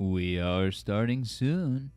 We are starting soon.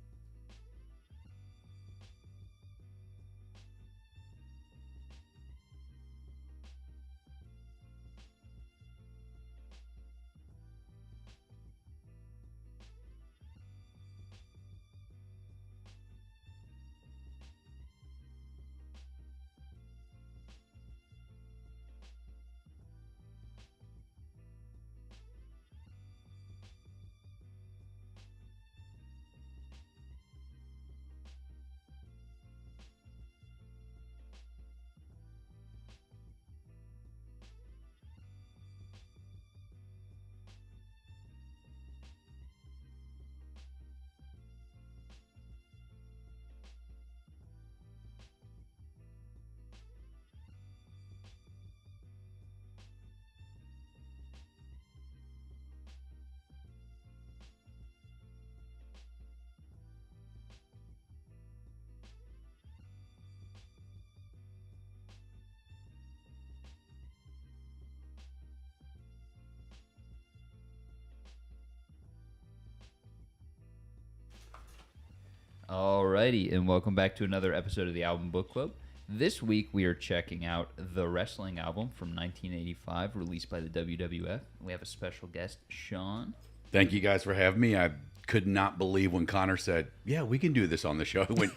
Alrighty, and welcome back to another episode of the Album Book Club. This week we are checking out the wrestling album from 1985, released by the WWF. We have a special guest, Sean. Thank you guys for having me. I could not believe when Connor said, "Yeah, we can do this on the show." I went,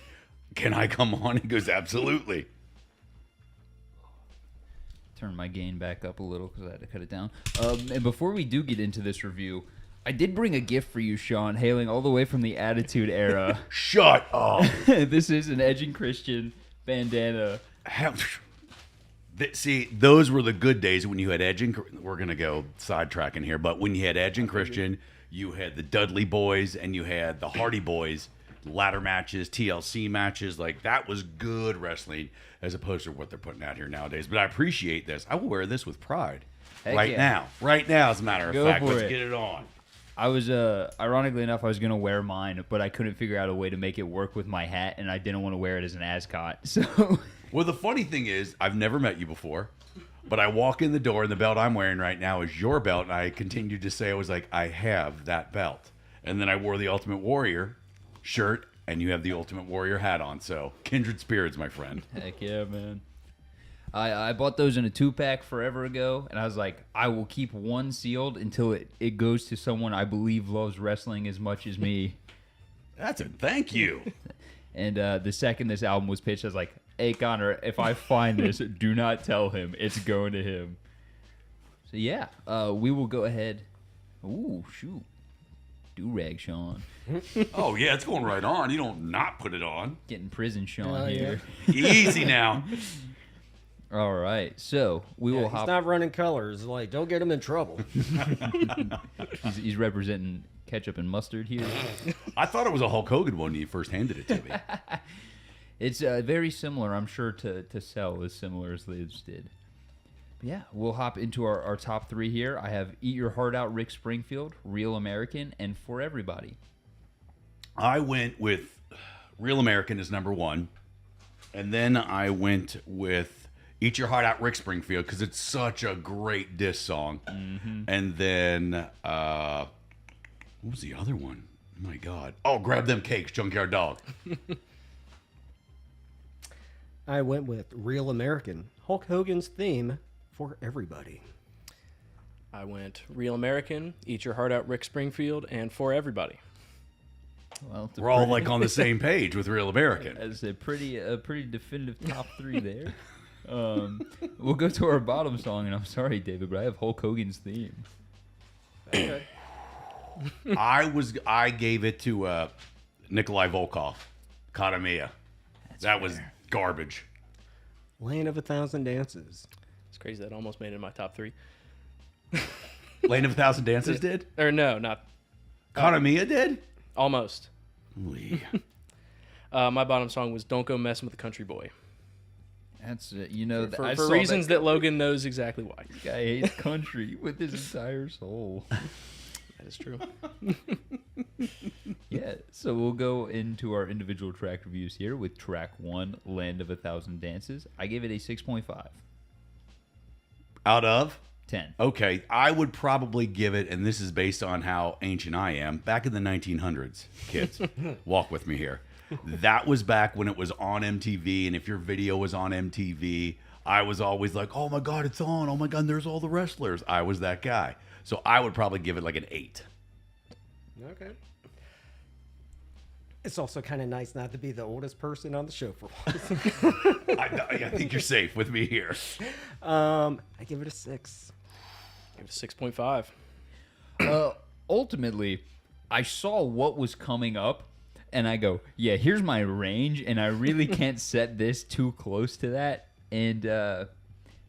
"Can I come on?" He goes, "Absolutely." Turn my gain back up a little because I had to cut it down. And before we do get into this review, I did bring a gift for you, Sean, hailing all the way from the Attitude Era. Shut up. This is an Edge and Christian bandana. See, those were the good days when you had Edge and... We're going to go sidetracking here, but when you had Edge and Christian, you had the Dudley Boys, and you had the Hardy Boys, ladder matches, TLC matches. Like, that was good wrestling as opposed to what they're putting out here nowadays. But I appreciate this. I will wear this with pride. Right now, as a matter of fact. Let's get it on. I was, ironically enough, I was going to wear mine, but I couldn't figure out a way to make it work with my hat, and I didn't want to wear it as an ascot, so... Well, the funny thing is, I've never met you before, but I walk in the door, and the belt I'm wearing right now is your belt, and I continued to say, I was like, I have that belt. And then I wore the Ultimate Warrior shirt, and you have the Ultimate Warrior hat on, so kindred spirits, my friend. Heck yeah, man. I bought those in a 2-pack forever ago, and I was like, I will keep one sealed until it goes to someone I believe loves wrestling as much as me. That's it. Thank you. And the second this album was pitched, I was like, hey, Connor, if I find this, do not tell him. It's going to him. So, yeah, we will go ahead. Ooh, shoot. Do-rag, Sean. Oh, yeah, it's going right on. You don't not put it on. Getting prison, Sean, here. Yeah. Easy now. All right, so we will hop. He's not running colors. Like, don't get him in trouble. He's representing ketchup and mustard here. I thought it was a Hulk Hogan one when you first handed it to me. It's very similar, I'm sure, to Cell, as similar as Liz did. But yeah, we'll hop into our top three here. I have Eat Your Heart Out, Rick Springfield, Real American, and For Everybody. I went with Real American as number one, and then I went with Eat Your Heart Out, Rick Springfield, because it's such a great diss song. Mm-hmm. And then, what was the other one? Oh, my God. Oh, Grab Them Cakes, Junkyard Dog. I went with Real American, Hulk Hogan's theme, For Everybody. I went Real American, Eat Your Heart Out, Rick Springfield, and For Everybody. Well, we're all like on the same page with Real American. That's a pretty definitive top three there. We'll go to our bottom song, and I'm sorry, David, but I have Hulk Hogan's theme. Okay. I gave it to Nikolai Volkov, Katamia. That was garbage. Land of a Thousand Dances. It's crazy that almost made it in my top three. Land of a Thousand Dances did? Or no, not. Katamia did? Almost. My bottom song was Don't Go Messing with the Country Boy. That's for reasons that Logan knows exactly why. This guy hates country with his entire soul. That is true. Yeah, so we'll go into our individual track reviews here with track 1, Land of a Thousand Dances. I gave it a 6.5. Out of? 10. Okay, I would probably give it, and this is based on how ancient I am, back in the 1900s, kids. Walk with me here. That was back when it was on MTV, and if your video was on MTV, I was always like, oh my God, it's on. Oh my God, there's all the wrestlers. I was that guy. So I would probably give it like an 8. Okay. It's also kind of nice not to be the oldest person on the show for once. I think you're safe with me here. I give it a 6. Give it a 6.5. Ultimately, I saw what was coming up, and I go, yeah, here's my range, and I really can't set this too close to that. And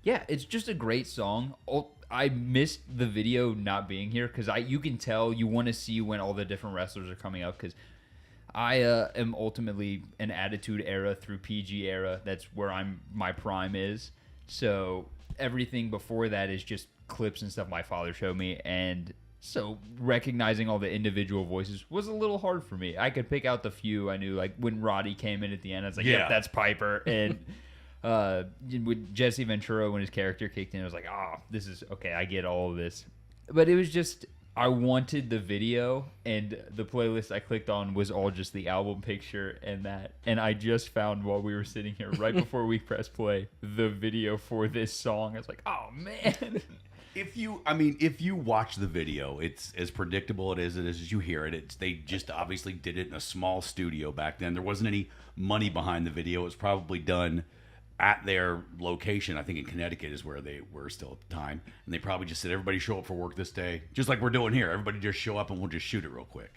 yeah, it's just a great song. I missed the video not being here because you can tell you want to see when all the different wrestlers are coming up, because I am ultimately an Attitude Era through PG Era. That's where my prime is. So everything before that is just clips and stuff my father showed me, and so recognizing all the individual voices was a little hard for me. I could pick out the few I knew, like when Roddy came in at the end, I was like, Yeah. yep, that's Piper. And with Jesse Ventura, when his character kicked in, I was like, this is okay, I get all of this. But it was just, I wanted the video, and the playlist I clicked on was all just the album picture and that. And I just found, while we were sitting here right before we pressed play, the video for this song. I was like, oh man. If you watch the video, it's as predictable as you hear it. They just obviously did it in a small studio back then. There wasn't any money behind the video. It was probably done at their location. I think in Connecticut is where they were still at the time. And they probably just said, everybody show up for work this day. Just like we're doing here. Everybody just show up and we'll just shoot it real quick.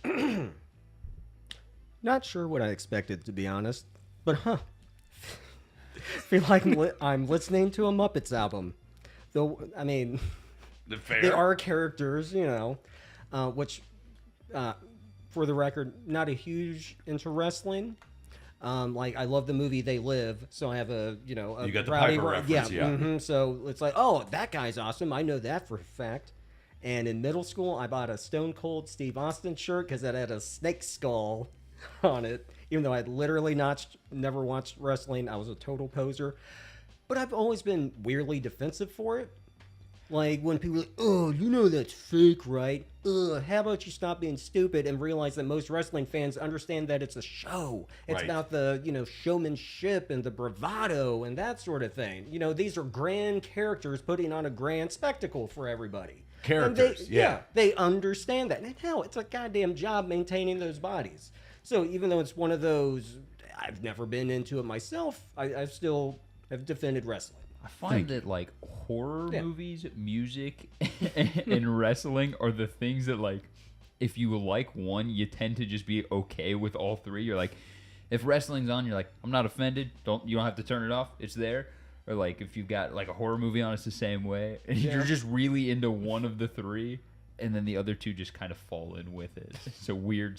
Mm-hmm. Not sure what I expected, to be honest. But feel like I'm listening to a Muppets album. Though, I mean, Fair. there are characters, which, for the record, not a huge into wrestling. Like, I love the movie They Live, so I have a You got the Rowdy Piper reference, yeah. mhm, so it's like, oh, that guy's awesome. I know that for a fact. And in middle school, I bought a Stone Cold Steve Austin shirt because it had a snake skull on it. Even though I'd literally never watched wrestling, I was a total poser. But I've always been weirdly defensive for it. Like, when people are like, oh, you know that's fake, right? How about you stop being stupid and realize that most wrestling fans understand that it's a show. It's Right. about the, showmanship and the bravado and that sort of thing. These are grand characters putting on a grand spectacle for everybody. And Characters, yeah. they understand that. And hell, it's a goddamn job maintaining those bodies. So even though it's one of those, I've never been into it myself, I still have defended wrestling. I find that like horror Yeah. movies, music, and wrestling are the things that, like, if you like one, you tend to just be okay with all three. You're like, if wrestling's on, you're like, I'm not offended. You don't have to turn it off. It's there. Or like if you've got like a horror movie on, it's the same way. And Yeah. you're just really into one of the three, and then the other two just kind of fall in with it. It's a weird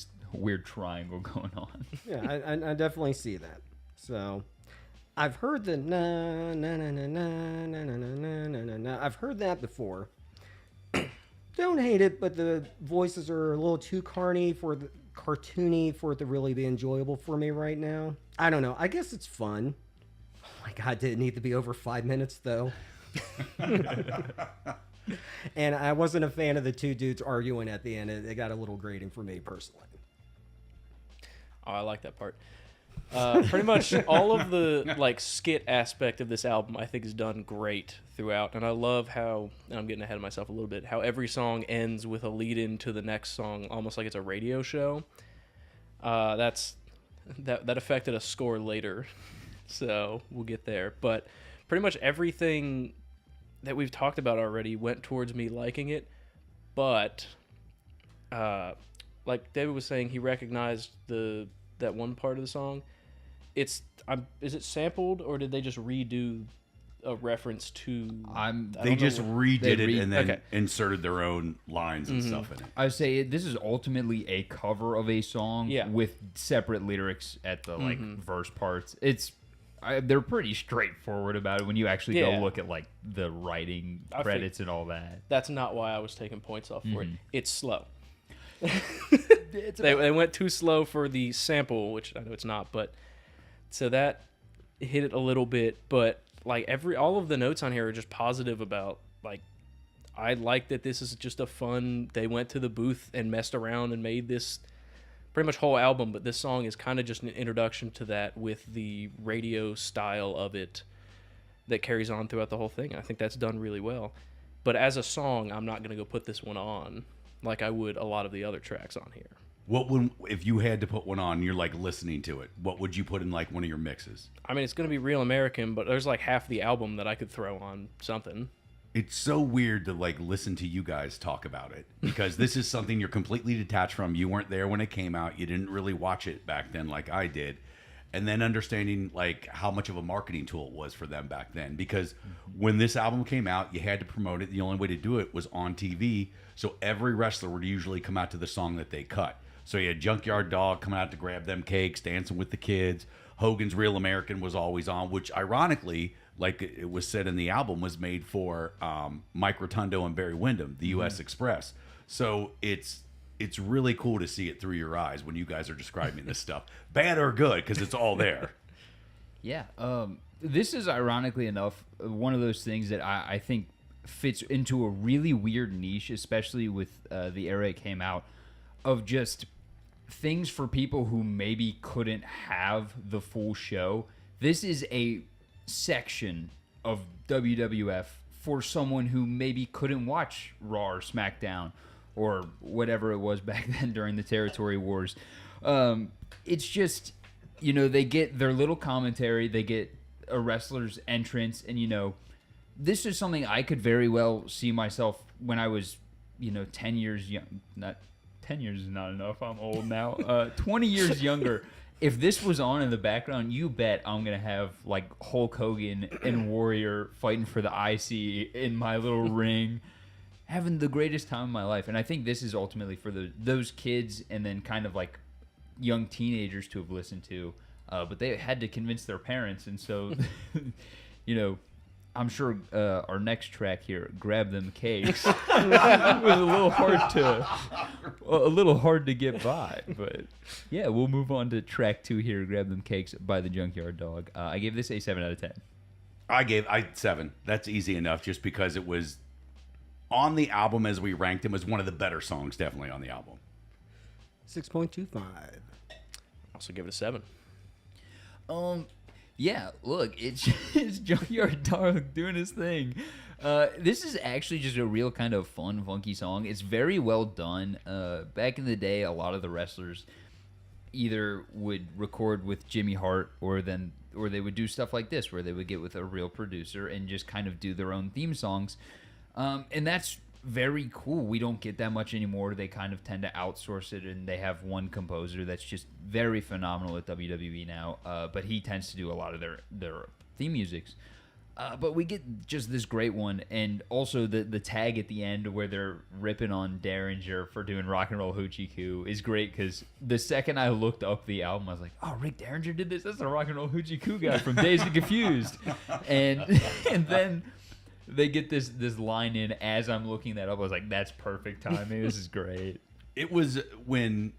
triangle going on. Yeah, I definitely see that. So I've heard the na na na na na na na na na na na. I've heard that before. Don't hate it, but the voices are a little too cartoony for it to really be enjoyable for me right now. I don't know. I guess it's fun. Oh my god, did it need to be over 5 minutes though? And I wasn't a fan of the two dudes arguing at the end. It got a little grating for me personally. Oh, I like that part. Pretty much all of the like skit aspect of this album I think is done great throughout, and I love how, and I'm getting ahead of myself a little bit, how every song ends with a lead in to the next song, almost like it's a radio show. That affected a score later, so we'll get there. But pretty much everything that we've talked about already went towards me liking it, but like David was saying, he recognized that one part of the song. Is it sampled, or did they just redo a reference to? They just redid it and then okay. inserted their own lines and stuff in it. I would say this is ultimately a cover of a song Yeah. with separate lyrics at the like verse parts. They're pretty straightforward about it when you actually go Yeah. look at like the writing I credits and all that. That's not why I was taking points off for it. It's slow. It's They went too slow for the sample, which I know it's not, but so that hit it a little bit. But like all of the notes on here are just positive about like I like that this is just a fun. They went to the booth and messed around and made this pretty much whole album, but this song is kind of just an introduction to that with the radio style of it that carries on throughout the whole thing. I think that's done really well. But as a song, I'm not going to go put this one on like I would a lot of the other tracks on here. What would, if you had to put one on, you're like listening to it, what would you put in like one of your mixes? I mean, it's going to be Real American, but there's like half the album that I could throw on something. It's so weird to like listen to you guys talk about it because this is something you're completely detached from. You weren't there when it came out. You didn't really watch it back then like I did. And then understanding like how much of a marketing tool it was for them back then, because when this album came out, you had to promote it. The only way to do it was on TV. So every wrestler would usually come out to the song that they cut. So you had Junkyard Dog coming out to Grab Them Cakes, Dancing with the Kids. Hogan's Real American was always on, which ironically, like it was said in the album, was made for Mike Rotundo and Barry Windham, the U.S. Express. So it's really cool to see it through your eyes when you guys are describing this stuff, bad or good, because it's all there. Yeah. This is ironically enough one of those things that I think fits into a really weird niche, especially with the era it came out, of just things for people who maybe couldn't have the full show. This is a section of WWF for someone who maybe couldn't watch Raw or SmackDown or whatever it was back then during the territory wars. It's just, you know, they get their little commentary, they get a wrestler's entrance, and, you know, this is something I could very well see myself when I was, you know, 10 years young. Not 10 years is not enough. I'm old now. 20 years younger. If this was on in the background, you bet I'm going to have like Hulk Hogan and Warrior fighting for the IC in my little ring, having the greatest time of my life. And I think this is ultimately for those kids and then kind of like young teenagers to have listened to. But they had to convince their parents. And so, you know, I'm sure our next track here, Grab Them Cakes, was a little hard to get by. But yeah, we'll move on to track 2 here, Grab Them Cakes by the Junkyard Dog. I gave this a 7 out of 10. I 7. That's easy enough, just because it was on the album as we ranked him, was one of the better songs definitely on the album. 6.25. Also give it a 7. Yeah, look, it's Junkyard Dog doing his thing. This is actually just a real kind of fun, funky song. It's very well done. Back in the day, a lot of the wrestlers either would record with Jimmy Hart or they would do stuff like this, where they would get with a real producer and just kind of do their own theme songs. And that's very cool. We don't get that much anymore. They kind of tend to outsource it, and they have one composer that's just very phenomenal at WWE now. But he tends to do a lot of their theme musics. But we get just this great one, and also the tag at the end where they're ripping on Derringer for doing Rock and Roll Hoochie Coo is great, because the second I looked up the album, I was like, oh, Rick Derringer did this? That's the Rock and Roll Hoochie Coo guy from Dazed and Confused. And then they get this line in as I'm looking that up. I was like, that's perfect timing. This is great. It was when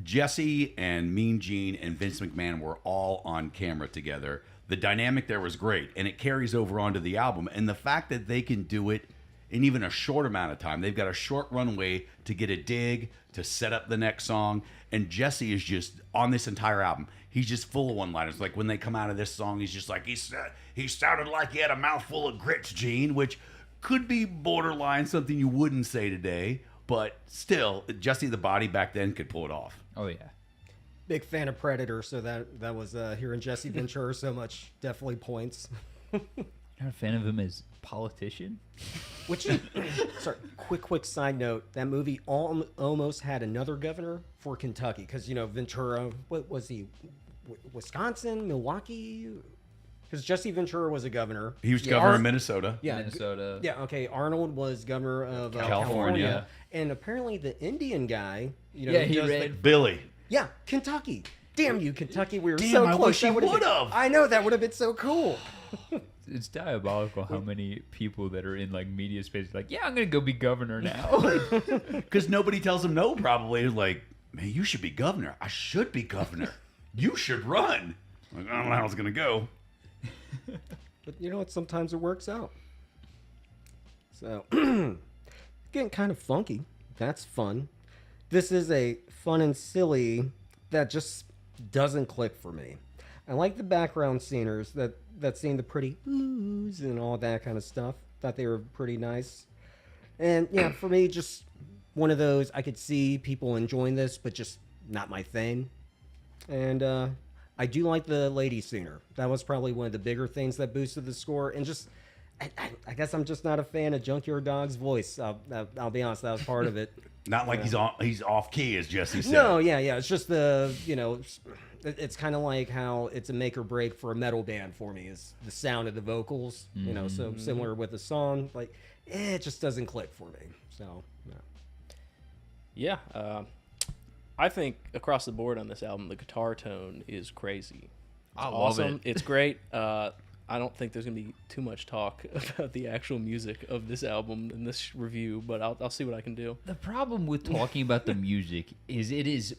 Jesse and Mean Gene and Vince McMahon were all on camera together. The dynamic there was great, and it carries over onto the album. And the fact that they can do it in even a short amount of time, they've got a short runway to get a dig, to set up the next song. And Jesse is just, on this entire album, he's just full of one-liners. Like when they come out of this song, he's just like, he sounded like he had a mouthful of grits, Gene, which could be borderline something you wouldn't say today. But still, Jesse the Body back then could pull it off. Oh, yeah. Big fan of Predator, so that was hearing Jesse Ventura so much definitely points. Not a fan of him as politician? Which, sorry, quick side note. That movie almost had another governor for Kentucky, because, you know, Ventura, what was he, Wisconsin, Milwaukee? Because Jesse Ventura was a governor. He was governor of Minnesota. Yeah, Minnesota. Yeah, okay. Arnold was governor of California. And apparently the Indian guy, you know, Yeah, he does ran- the- Billy. yeah, Kentucky. Damn you, Kentucky. We were Damn, so I close. wish he That would've been- would've. I know, that would have been so cool. It's diabolical how many people that are in like media space are like, yeah, I'm gonna go be governor now. Because nobody tells him no, probably. It's like, man, you should be governor. I should be governor. You should run. Like, I don't know how it's going to go. But you know what? Sometimes it works out. So, getting kind of funky. That's fun. This is a fun and silly that just doesn't click for me. I like the background singers that sing the pretty oohs and all that kind of stuff. Thought they were pretty nice. And yeah, for me, just one of those, I could see people enjoying this, but just not my thing. And I do like the lady singer. That was probably one of the bigger things that boosted the score. And just, I guess I'm just not a fan of Junkyard Dog's voice. I'll be honest, that was part of it. Not like he's off key, as Jesse said. No, yeah. It's just it's kind of like how it's a make or break for a metal band for me is the sound of the vocals. So similar with the song, like it just doesn't click for me. So Yeah, I think across the board on this album, the guitar tone is crazy. It's I love awesome. it. It's great. I don't think there's gonna be too much talk about the actual music of this album in this review, but I'll see what I can do. The problem with talking about the music is it is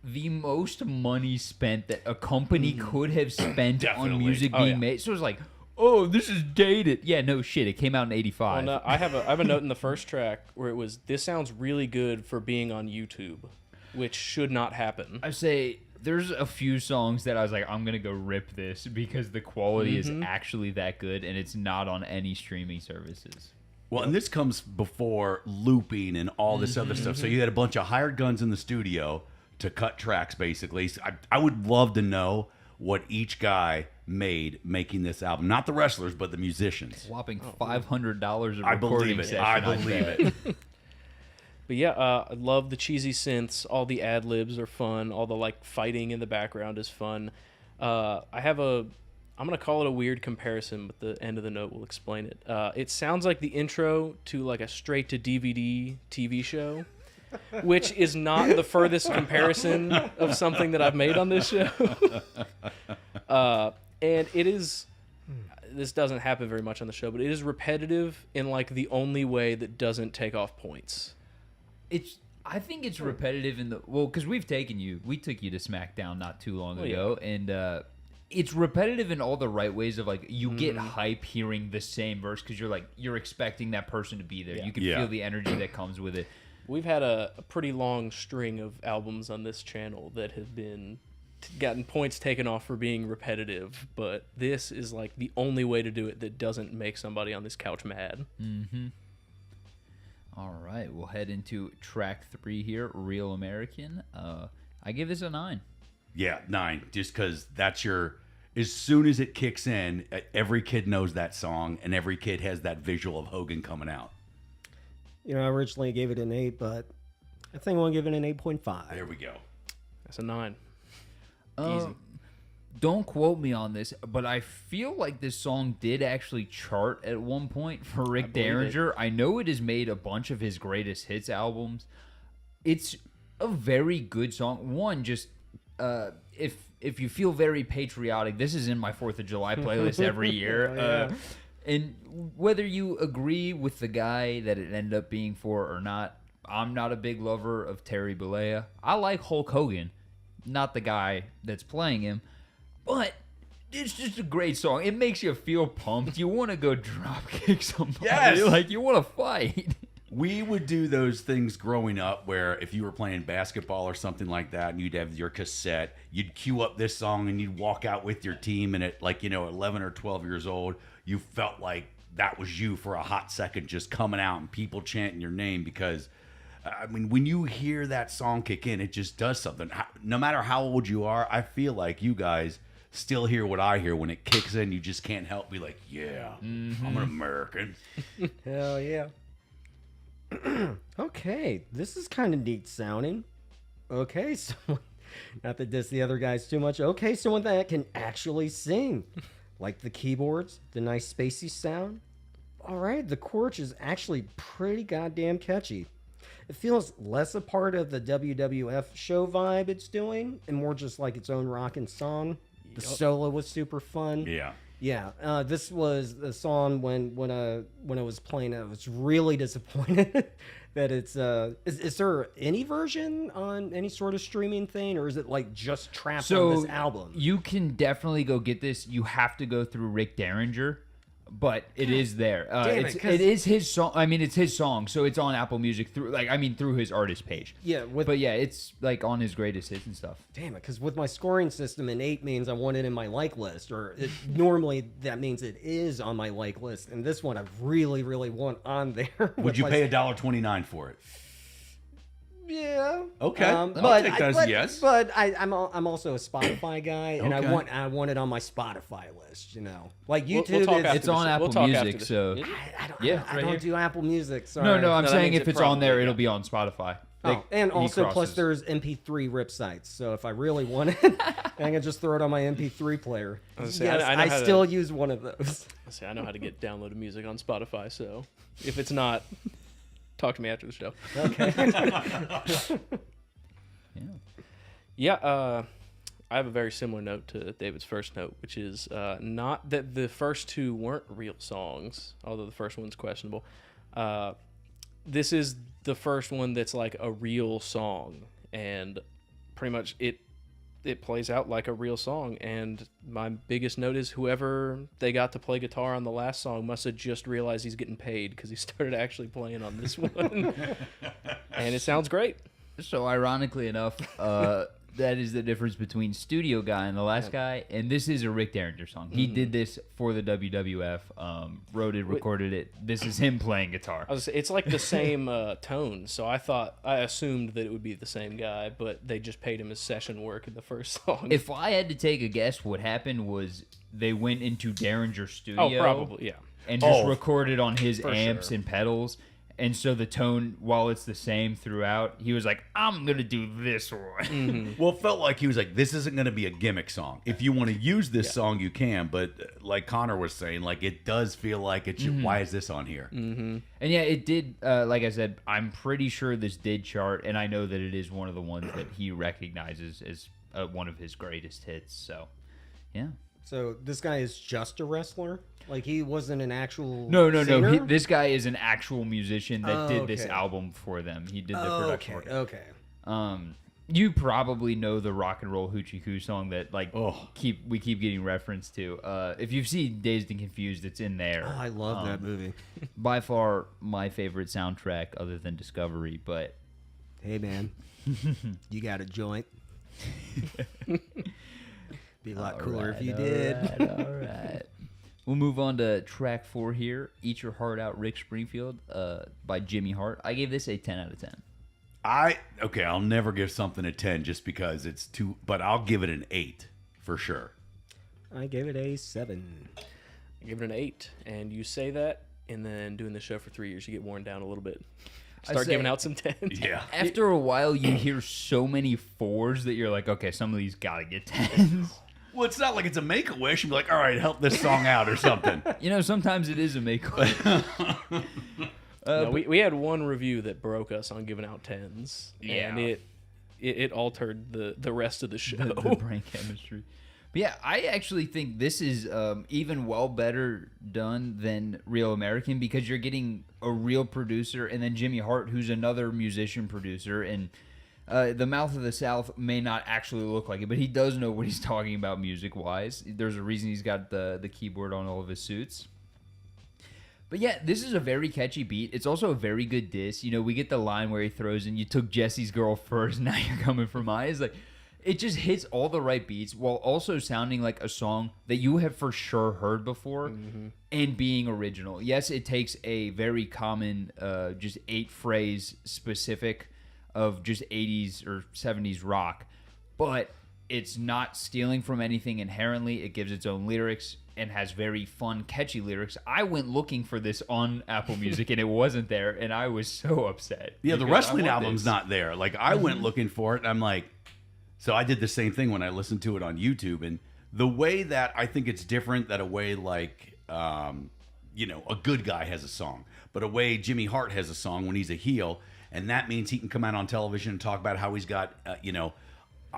the most money spent that a company could have spent on music being made. So it's like, oh, this is dated. Yeah, no shit. It came out in '85. Well, no, I have a note in the first track where it was, this sounds really good for being on YouTube, which should not happen. I say there's a few songs that I was like, I'm gonna go rip this because the quality is actually that good, and it's not on any streaming services. Well, and this comes before looping and all this other stuff. So you had a bunch of hired guns in the studio to cut tracks, basically. So I would love to know what each guy made making this album. Not the wrestlers, but the musicians. Whopping $500 a I recording believe it. session. I believe it. But yeah, I love the cheesy synths. All the ad libs are fun. All the like fighting in the background is fun. I'm gonna call it a weird comparison, but the end of the note will explain it. It sounds like the intro to like a straight to DVD TV show, which is not the furthest comparison of something that I've made on this show. And it is. This doesn't happen very much on the show, but it is repetitive in like the only way that doesn't take off points. I think it's repetitive in because we took you to SmackDown not too long ago, and it's repetitive in all the right ways of like you get hype hearing the same verse because you're expecting that person to be there. Yeah. You can feel the energy that comes with it. We've had a pretty long string of albums on this channel that have gotten points taken off for being repetitive, but this is like the only way to do it that doesn't make somebody on this couch mad. All right, we'll head into track 3 here, Real American. I give this a 9. Yeah, 9. Just because that's as soon as it kicks in, every kid knows that song, and every kid has that visual of Hogan coming out. I originally gave it an 8, but I think I'm gonna give it an 8.5. There we go. That's a 9. Easy. Don't quote me on this, but I feel like this song did actually chart at one point for Rick Derringer. I know it has made a bunch of his greatest hits albums. It's a very good song. One, just if you feel very patriotic, this is in my 4th of July playlist every year. And whether you agree with the guy that it ended up being for or not, I'm not a big lover of Terry Bollea. I like Hulk Hogan, not the guy that's playing him. But it's just a great song. It makes you feel pumped. You want to go drop kick somebody. Yes! Like, you want to fight. We would do those things growing up where if you were playing basketball or something like that and you'd have your cassette, you'd cue up this song and you'd walk out with your team, and at 11 or 12 years old, you felt like that was you for a hot second, just coming out and people chanting your name because when you hear that song kick in, it just does something. No matter how old you are, I feel like you guys still hear what I hear when it kicks in. You just can't help be like, yeah, I'm an American. Hell yeah. Okay, this is kind of neat sounding. Okay, someone, not to diss the other guys too much. Okay, someone that can actually sing. Like the keyboards, the nice spacey sound. All right, the chorus is actually pretty goddamn catchy. It feels less a part of the WWF show vibe it's doing and more just like its own rockin' song. The solo was super fun. Yeah. This was the song when it was playing. I was really disappointed that it's is there any version on any sort of streaming thing, or is it like just trapped on this album? You can definitely go get this. You have to go through Rick Derringer, but it is there. Damn it it, is his song. I mean, it's his song, so it's on Apple Music through his artist page. Yeah, but yeah, it's like on his greatest hits and stuff. Damn it, because with my scoring system, an 8 means I want it in my like list, or normally that means it is on my like list, and this one I really, really want on there. Would you pay $1.29 for it? Yeah. Okay. I'll but take that as a yes. But I'm also a Spotify guy, and Okay. I want it on my Spotify list. You know, like We'll YouTube talk is. after It's the on show. Apple We'll talk Music, after the- so Is it? I don't. Yeah, I right don't here. do Apple Music. Sorry. No, I'm No, that saying means if it it's on there, probably- it'll be on Spotify. Oh, and he also plus crosses. there's MP3 rip sites. So if I really want it, I can just throw it on my MP3 player. I was gonna say, Yes, I know I how to- still use one of those. I know how to get downloaded music on Spotify, so if it's not, talk to me after the show. Okay. Yeah. Yeah, I have a very similar note to David's first note, which is not that the first two weren't real songs, although the first one's questionable. This is the first one that's like a real song, and pretty much it plays out like a real song. And my biggest note is whoever they got to play guitar on the last song must have just realized he's getting paid, because he started actually playing on this one. And it sounds great. So ironically enough, that is the difference between Studio Guy and the last guy, and this is a Rick Derringer song. He did this for the WWF, wrote it, recorded it. This is him playing guitar. I was gonna say, it's like the same tone, so I assumed that it would be the same guy, but they just paid him his session work in the first song. If I had to take a guess, what happened was they went into Derringer's studio. probably, yeah. And just Oh, recorded on his for amps sure. and pedals. And so the tone, while it's the same throughout, he was like, I'm going to do this one. Well, it felt like he was like, this isn't going to be a gimmick song. If you want to use this song, you can. But like Connor was saying, like it does feel like it should. Why is this on here? And yeah, it did, like I said, I'm pretty sure this did chart. And I know that it is one of the ones that he recognizes as one of his greatest hits. So, yeah. So this guy is just a wrestler? Like he wasn't an actual No. singer? This guy is an actual musician that Oh, did this okay. album for them. He did the Oh, production okay, work. okay. You probably know the rock and roll hoochie coo song that like Oh. we keep getting referenced to. If you've seen Dazed and Confused, it's in there. Oh, I love that movie. By far my favorite soundtrack other than Discovery, but Hey man, you got a joint? Be a lot cooler if you did. All right. We'll move on to track 4 here. Eat Your Heart Out, Rick Springfield, by Jimmy Hart. I gave this a 10 out of 10. I'll never give something a 10 just because it's too, but I'll give it an 8 for sure. I gave it a 7. I give it an 8, and you say that, and then doing the show for 3 years, you get worn down a little bit. Start say- giving out some 10s. Yeah. After a while, you hear so many 4s that you're like, okay, some of these gotta get 10s. Well, it's not like it's a make-a-wish. You'd be like, all right, help this song out or something. You know, sometimes it is a make. No, we had one review that broke us on giving out 10s, and Yeah. it altered the rest of the show. the brain chemistry. But yeah, I actually think this is even better done than Real American, because you're getting a real producer and then Jimmy Hart, who's another musician producer, and the Mouth of the South may not actually look like it, but he does know what he's talking about music-wise. There's a reason he's got the keyboard on all of his suits. But yeah, this is a very catchy beat. It's also a very good diss. You know, we get the line where he throws in, "You took Jesse's girl first, now you're coming for mine." It's like, it just hits all the right beats while also sounding like a song that you have for sure heard before and being original. Yes, it takes a very common, just 8-phrase specific of just 80s or 70s rock, but it's not stealing from anything inherently. It gives its own lyrics and has very fun, catchy lyrics. I went looking for this on Apple Music and it wasn't there, and I was so upset. Yeah, the because I wrestling want album's this. not there. Like, I went looking for it, and I'm like, so I did the same thing when I listened to it on YouTube. And the way that I think it's different, that a way like, you know, a good guy has a song, but a way Jimmy Hart has a song when he's a heel, and that means he can come out on television and talk about how he's got, you know,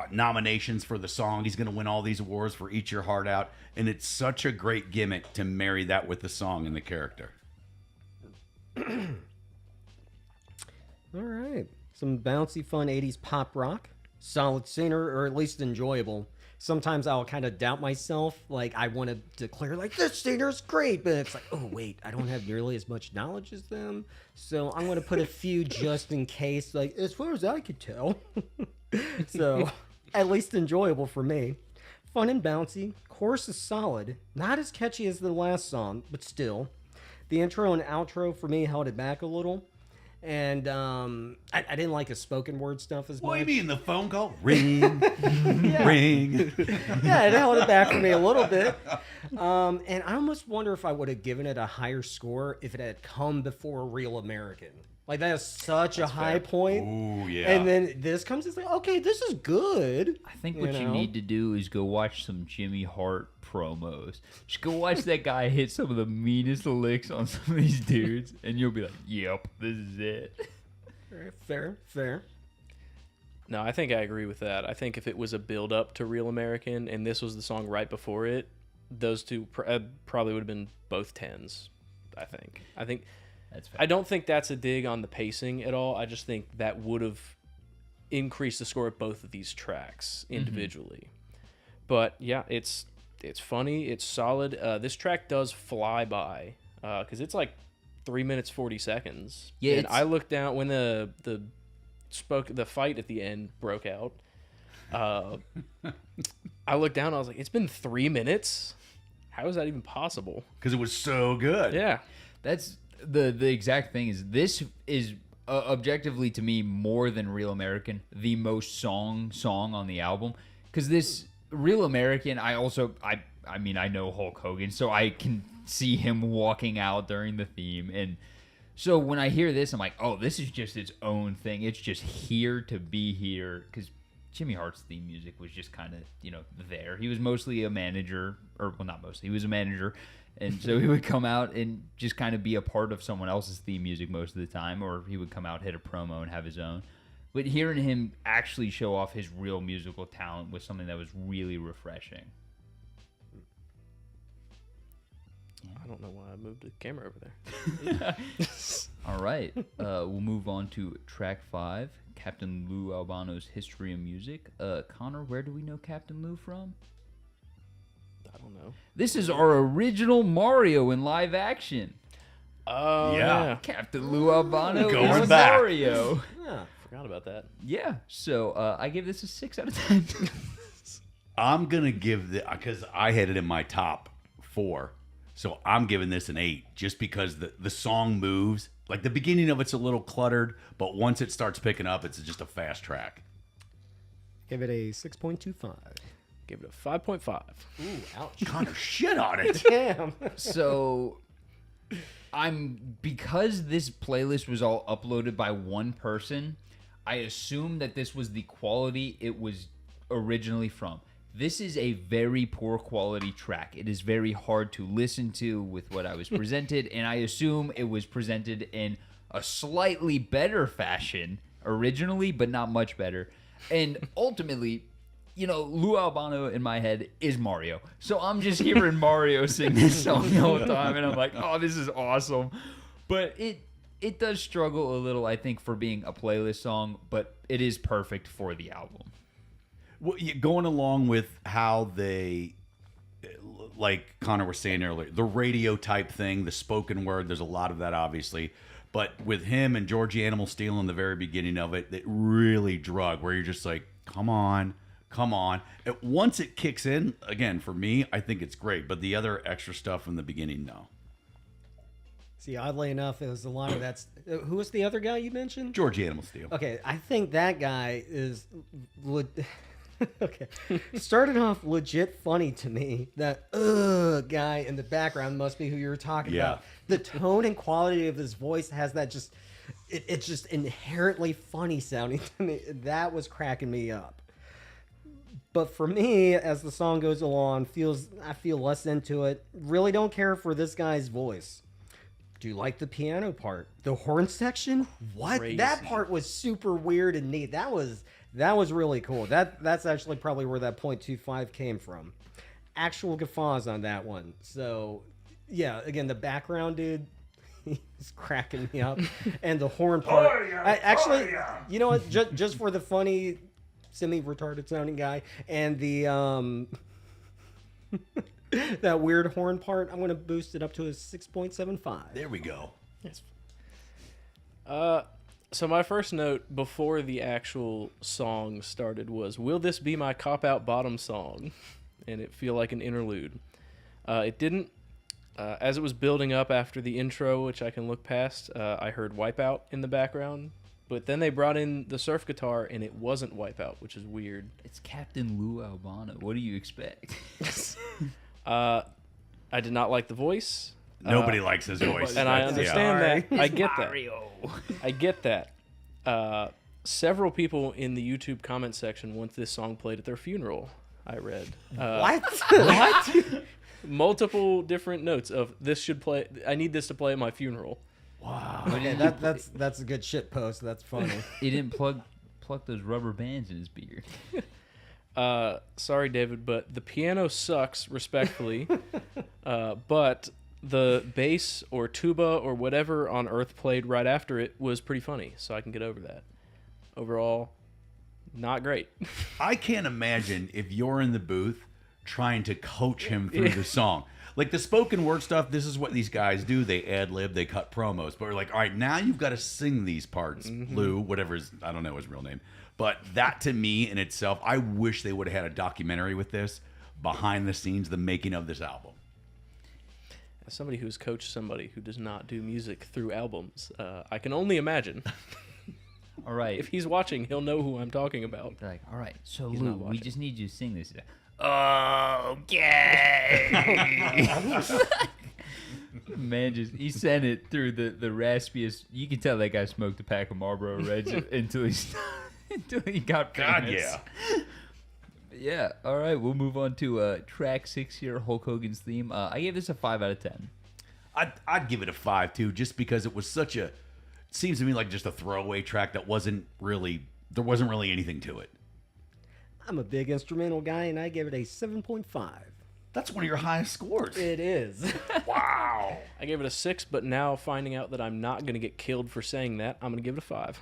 nominations for the song. He's going to win all these awards for Eat Your Heart Out. And it's such a great gimmick to marry that with the song and the character. All right. Some bouncy, fun 80s pop rock. Solid singer, or at least enjoyable. Sometimes I'll kind of doubt myself. Like, I want to declare, like, this singer's great. But it's like, oh, wait, I don't have nearly as much knowledge as them. So I'm going to put a few just in case, like, as far as I could tell. So, at least enjoyable for me. Fun and bouncy. Chorus is solid. Not as catchy as the last song, but still. The intro and outro for me held it back a little. And I didn't like the spoken word stuff as much. What do you mean, the phone call? Ring, ring. Yeah, it held it back for me a little bit. And I almost wonder if I would have given it a higher score if it had come before Real American. Like, that is such a high point. Ooh, yeah. And then this comes, it's like, okay, this is good. I think what you need to do is go watch some Jimmy Hart promos. Just go watch that guy hit some of the meanest licks on some of these dudes, and you'll be like, yep, this is it. Fair. No, I think I agree with that. I think if it was a build up to Real American and this was the song right before it, those two probably would have been both 10s. I think That's fair. I don't think that's a dig on the pacing at all. I just think that would have increased the score of both of these tracks individually. But yeah, it's funny, it's solid. This track does fly by because it's like 3 minutes 40 seconds. Yeah, and I looked down when the fight at the end broke out. I looked down. I was like, it's been 3 minutes. How is that even possible? Because it was so good. Yeah. That's the exact thing. Is this is objectively to me more than Real American the most song on the album, because this Real American I mean I know Hulk Hogan, so I can see him walking out during the theme, and so when I hear this I'm like, oh, this is just its own thing. It's just here to be here, because Jimmy Hart's theme music was just kind of, there. He was mostly a manager, or well, not mostly. He was a manager, and so he would come out and just kind of be a part of someone else's theme music most of the time, or he would come out, hit a promo, and have his own. But hearing him actually show off his real musical talent was something that was really refreshing. I don't know why I moved the camera over there. All right, we'll move on to track 5, Captain Lou Albano's History of Music. Connor, where do we know Captain Lou from? I don't know. This is our original Mario in live action. Oh, Yeah. yeah. Captain Lou Albano Going is back. Mario. Yeah. Forgot about that. Yeah, so I give this a 6 out of 10. I'm going to give because I had it in my top 4. So I'm giving this an 8 just because the song moves. Like, the beginning of it's a little cluttered, but once it starts picking up, it's just a fast track. Give it a 6.25. Give it a 5.5. Ooh, ouch. Connor shit on it. Damn. So because this playlist was all uploaded by one person, I assume that this was the quality it was originally from. This is a very poor quality track. It is very hard to listen to with what I was presented, and I assume it was presented in a slightly better fashion originally, but not much better. And ultimately, Lou Albano in my head is Mario. So I'm just hearing Mario sing this song the whole time, and I'm like, oh, this is awesome. But it does struggle a little, I think, for being a playlist song, but it is perfect for the album. Well, going along with how they, like Connor was saying earlier, the radio type thing, the spoken word, there's a lot of that, obviously. But with him and Georgie Animal Steel in the very beginning of it, it really drug, where you're just like, come on. Once it kicks in, again, for me, I think it's great. But the other extra stuff in the beginning, no. See, oddly enough, it was a lot of that's. Who was the other guy you mentioned? Georgie Animal Steel. Okay, I think that guy is. Okay, started off legit funny to me. That guy in the background must be who you were talking Yeah. about. The tone and quality of his voice has that just. It's just inherently funny sounding to me. That was cracking me up. But for me, as the song goes along, I feel less into it. Really don't care for this guy's voice. Do you like the piano part? The horn section? What? Crazy. That part was super weird and neat. That was really cool. That's actually probably where that 0.25 came from. Actual guffaws on that one. So, yeah, again, the background dude, He's cracking me up. And the horn part. Actually, you know what? Just for the funny, semi-retarded sounding guy and the that weird horn part, I'm going to boost it up to a 6.75. There we go. So my first note before the actual song started was, "Will this be my cop-out bottom song?" And it feel like an interlude. It didn't. As it was building up after the intro, which I can look past, I heard Wipeout in the background. But then they brought in the surf guitar, and it wasn't Wipeout, which is weird. It's Captain Lou Albano. What do you expect? I did not like the voice. Nobody likes his voice. And I That's- understand that. I get Mario. that. I get that. Several people in the YouTube comment section want this song played at their funeral. I read What? multiple different notes of this should play. I need this to play at my funeral. Wow. Okay, that's a good shit post. That's funny. He didn't pluck those rubber bands in his beard. Sorry, David, but the piano sucks, respectfully. But the bass or tuba or whatever on Earth played right after it was pretty funny, so I can get over that. Overall, not great. I can't imagine if you're in the booth trying to coach him through the song. Like the spoken word stuff, this is what these guys do. They ad-lib, they cut promos. But we're like, all right, now you've got to sing these parts. Lou, whatever his, I don't know his real name. But that to me in itself, I wish they would have had a documentary with this, behind the scenes, the making of this album. As somebody who's coached somebody who does not do music through albums, I can only imagine. All right. If he's watching, he'll know who I'm talking about. They're like, all right, so He's Lou, not we watching. just need you to sing this. Okay. Man, he sent it through the raspiest. You can tell that guy smoked a pack of Marlboro Reds until he got God, famous. yeah. Yeah. All right, we'll move on to track 6 here, Hulk Hogan's theme. I gave this a 5 out of 10. I'd give it a 5 too, just because it was such a. It seems to me like just a throwaway track that wasn't really. There wasn't really anything to it. I'm a big instrumental guy, and I give it a 7.5. That's one of your highest scores. It is. Wow. I gave it a 6, but now finding out that I'm not going to get killed for saying that, I'm going to give it a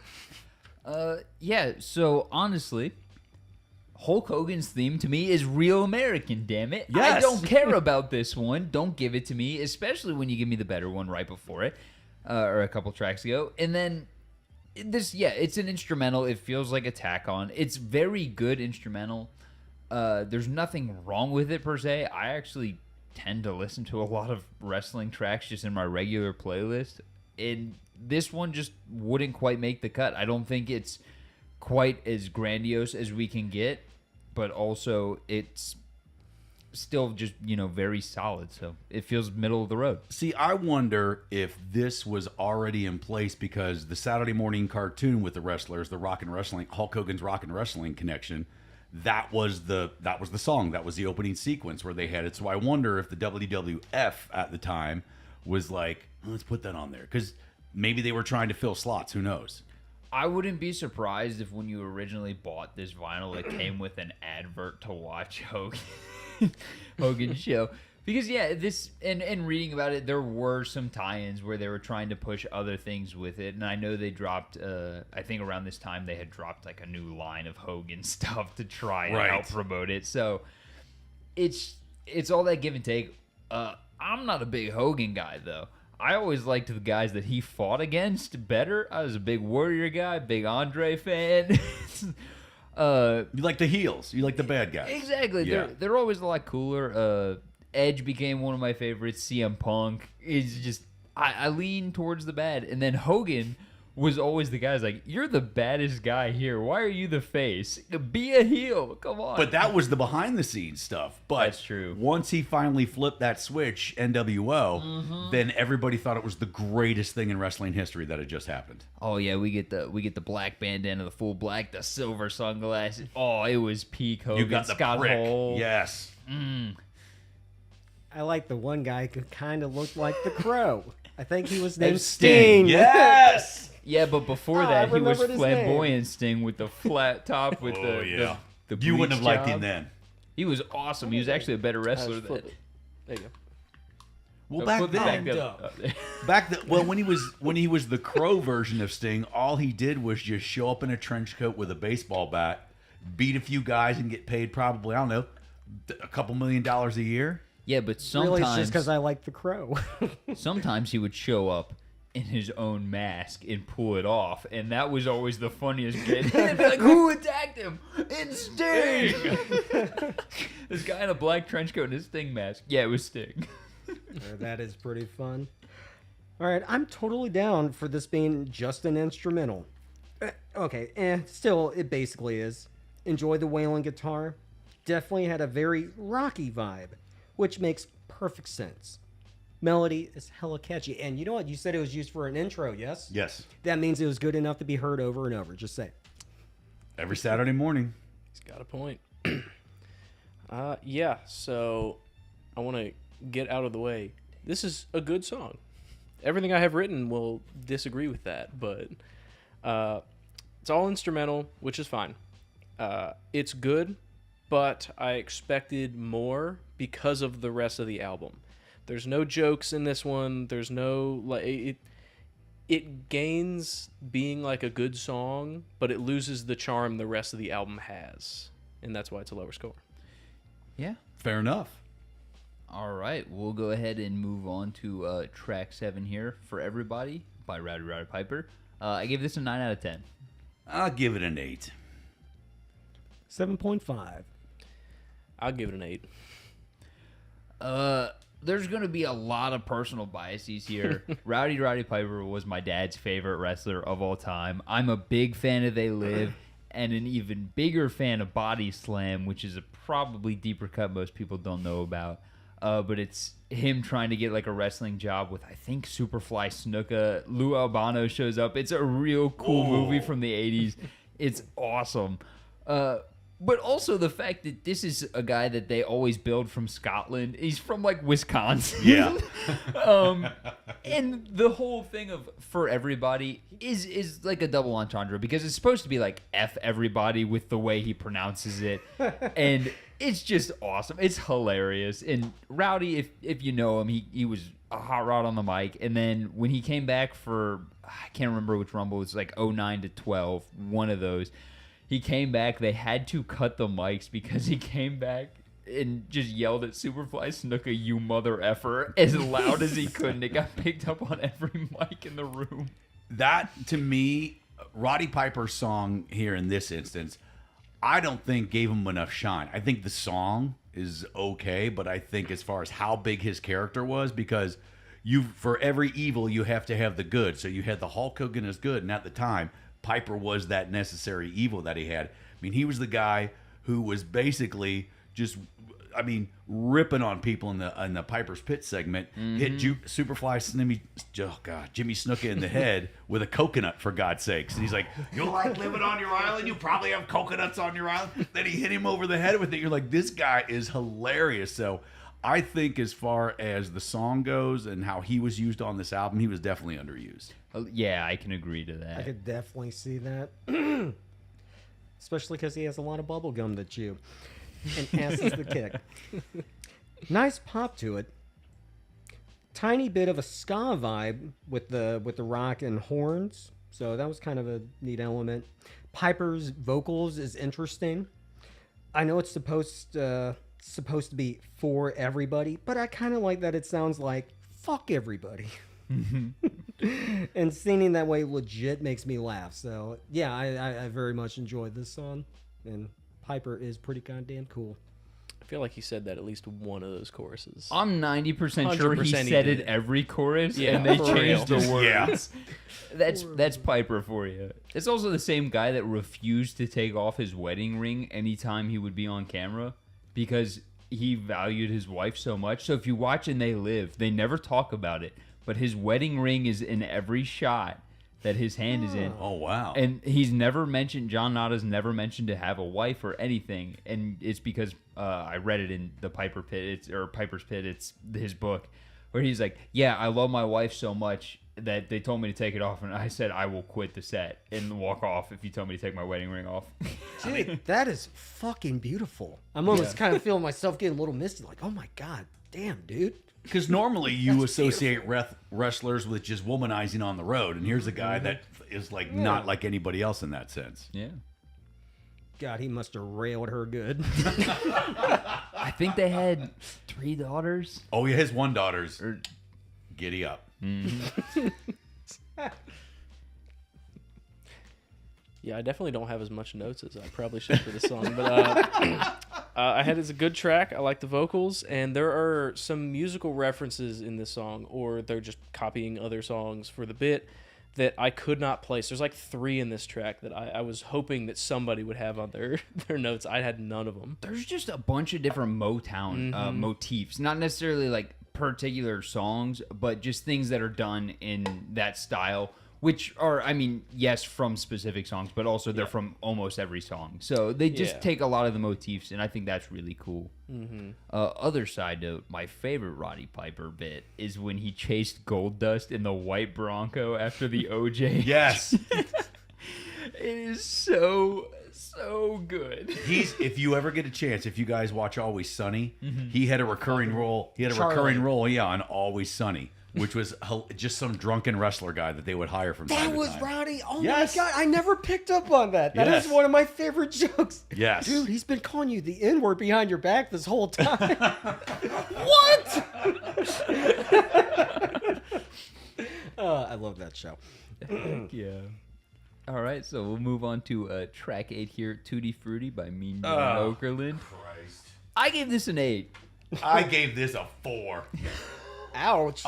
5. Yeah, so honestly, Hulk Hogan's theme to me is real American, damn it. I Yes. don't care about this one. Don't give it to me, especially when you give me the better one right before it, or a couple tracks ago. And then this, yeah, it's an instrumental. It feels like a tack on. It's very good instrumental. There's nothing wrong with it per se. I actually tend to listen to a lot of wrestling tracks just in my regular playlist. And this one just wouldn't quite make the cut. I don't think it's quite as grandiose as we can get, but also it's still just, very solid. So it feels middle of the road. See, I wonder if this was already in place because the Saturday morning cartoon with the wrestlers, the Rock and Wrestling, Hulk Hogan's Rock and Wrestling connection, that was the song. That was the opening sequence where they had it. So I wonder if the WWF at the time was like, let's put that on there, because maybe they were trying to fill slots. Who knows? I wouldn't be surprised if when you originally bought this vinyl, it came with an advert to watch Hogan's show. Because, yeah, this, and reading about it, there were some tie-ins where they were trying to push other things with it. And I know they dropped, I think around this time, they had dropped like a new line of Hogan stuff to try and help promote it. So it's all that give and take. I'm not a big Hogan guy, though. I always liked the guys that he fought against better. I was a big Warrior guy, big Andre fan. You like the heels. You like the bad guys. Exactly. Yeah. They're always a lot cooler. Edge became one of my favorites. CM Punk is just I lean towards the bad, and then Hogan was always the guy who's like, you're the baddest guy here. Why are you the face? Be a heel. Come on. But that was the behind the scenes stuff. But That's true. Once he finally flipped that switch, NWO, then everybody thought it was the greatest thing in wrestling history that had just happened. Oh yeah, we get the black bandana, the full black, the silver sunglasses. Oh, it was peak Hogan. You got the Scott prick. Hall. Yes. I like the one guy who kind of looked like the Crow. I think he was And named Sting. Yes. Yeah, but before I that, he was remembered his flamboyant Sting with the flat top with Oh, the yeah. the You wouldn't have bleach liked him job. then. He was awesome. He was actually a better wrestler Flip than. it. There you go. Well, back Put the then, back up there. when he was the Crow version of Sting, all he did was just show up in a trench coat with a baseball bat, beat a few guys, and get paid probably, I don't know, a couple $1 million a year. Yeah, but Really, it's sometimes just because I like the Crow. sometimes he would show up in his own mask and pull it off, and that was always the funniest bit. They'd be like, who attacked him? It's Sting! This guy in a black trench coat and his Sting mask. Yeah, it was Sting. That is pretty fun. All right, I'm totally down for this being just an instrumental. Still, it basically is. Enjoy the wailing guitar. Definitely had a very rocky vibe, which makes perfect sense. Melody is hella catchy. And you know what? You said it was used for an intro, yes? Yes. That means it was good enough to be heard over and over. Just say. Every Saturday morning. He's got a point. Yeah, so I want to get out of the way. This is a good song. Everything I have written will disagree with that, but it's all instrumental, which is fine. It's good, but I expected more because of the rest of the album. There's no jokes in this one. There's no it gains being like a good song, but it loses the charm the rest of the album has, and that's why it's a lower score. Yeah. Fair enough. All right, we'll go ahead and move on to track 7 here, For Everybody by Rowdy Roddy Piper. I gave this a 9 out of 10. I'll give it an 8. 7.5. I'll give it an 8. There's going to be a lot of personal biases here. Rowdy Roddy Piper was my dad's favorite wrestler of all time. I'm a big fan of They Live and an even bigger fan of Body Slam, which is a probably deeper cut most people don't know about. But it's him trying to get like a wrestling job with, I think, Superfly Snuka. Lou Albano shows up. It's a real cool movie from the 80s. It's awesome. But also the fact that this is a guy that they always build from Scotland. He's from like Wisconsin. Yeah. And the whole thing of For Everybody is like a double entendre because it's supposed to be like F everybody with the way he pronounces it. And it's just awesome. It's hilarious. And Rowdy, if you know him, he was a hot rod on the mic. And then when he came back for, I can't remember which Rumble, it was like 09 to 12, one of those. He came back. They had to cut the mics because he came back and just yelled at Superfly Snuka, "You mother effer," as loud as he could. And it got picked up on every mic in the room. That, to me, Roddy Piper's song here in this instance, I don't think gave him enough shine. I think the song is okay, but I think as far as how big his character was, because for every evil, you have to have the good. So you had the Hulk Hogan as good, and at the time, Piper was that necessary evil that he had. I mean, he was the guy who was basically just, ripping on people in the Piper's Pit segment. Hit Superfly Jimmy Snuka in the head with a coconut, for God's sakes. And he's like, "You like living on your island? You probably have coconuts on your island." Then he hit him over the head with it. You're like, this guy is hilarious. So I think as far as the song goes and how he was used on this album, he was definitely underused. Yeah, I can agree to that. I could definitely see that. Especially because he has a lot of bubble gum to chew. And passes the kick. Nice pop to it. Tiny bit of a ska vibe with the rock and horns. So that was kind of a neat element. Piper's vocals is interesting. I know it's supposed to be for everybody, but I kind of like that it sounds like fuck everybody. And singing that way legit makes me laugh. So yeah, I very much enjoyed this song, and Piper is pretty goddamn cool. I feel like he said that at least one of those choruses. I'm 90% sure he 100% he said did. it every chorus, Yeah, and they for changed real. the words. Yeah. That's Piper for you. It's also the same guy that refused to take off his wedding ring anytime he would be on camera because he valued his wife so much. So if you watch And They Live, they never talk about it, but his wedding ring is in every shot that his hand is in. Oh, wow. And he's never mentioned, John Nada's never mentioned to have a wife or anything. And it's because I read it in the Piper's Pit, it's his book, where he's like, yeah, I love my wife so much that they told me to take it off. And I said, I will quit the set and walk off if you tell me to take my wedding ring off. Dude, that is fucking beautiful. I'm almost kind of feeling myself getting a little misty. Like, oh my god, damn, dude. Because normally you associate wrestlers with just womanizing on the road, and here's a guy that is like not like anybody else in that sense. Yeah. God, he must have railed her good. I think they had 3 daughters. Oh, yeah, his one daughter's giddy up. Yeah, I definitely don't have as much notes as I probably should for the song, but I had it's a good track. I like the vocals, and there are some musical references in this song, or they're just copying other songs for the bit that I could not place. There's like 3 in this track that I was hoping that somebody would have on their notes. I had none of them. There's just a bunch of different Motown motifs, not necessarily like particular songs, but just things that are done in that style, which are, I mean, yes, from specific songs, but also they're from almost every song. So they just take a lot of the motifs, and I think that's really cool. Other side note, my favorite Roddy Piper bit is when he chased Goldust in the white Bronco after the OJ. Yes. It is so good. If you ever get a chance, if you guys watch Always Sunny, he had a recurring role. He had a recurring role, on Always Sunny, which was just some drunken wrestler guy that they would hire from time That to was time. Roddy. Oh Yes. my God, I never picked up on that. That is Yes. one of my favorite jokes. Yes. Dude, he's been calling you the N-word behind your back this whole time. What? I love that show. Yeah. All right, so we'll move on to track 8 here, Tutti Frutti by Mean John Okerlund. Christ. I gave this an 8. I gave this a 4. Ouch.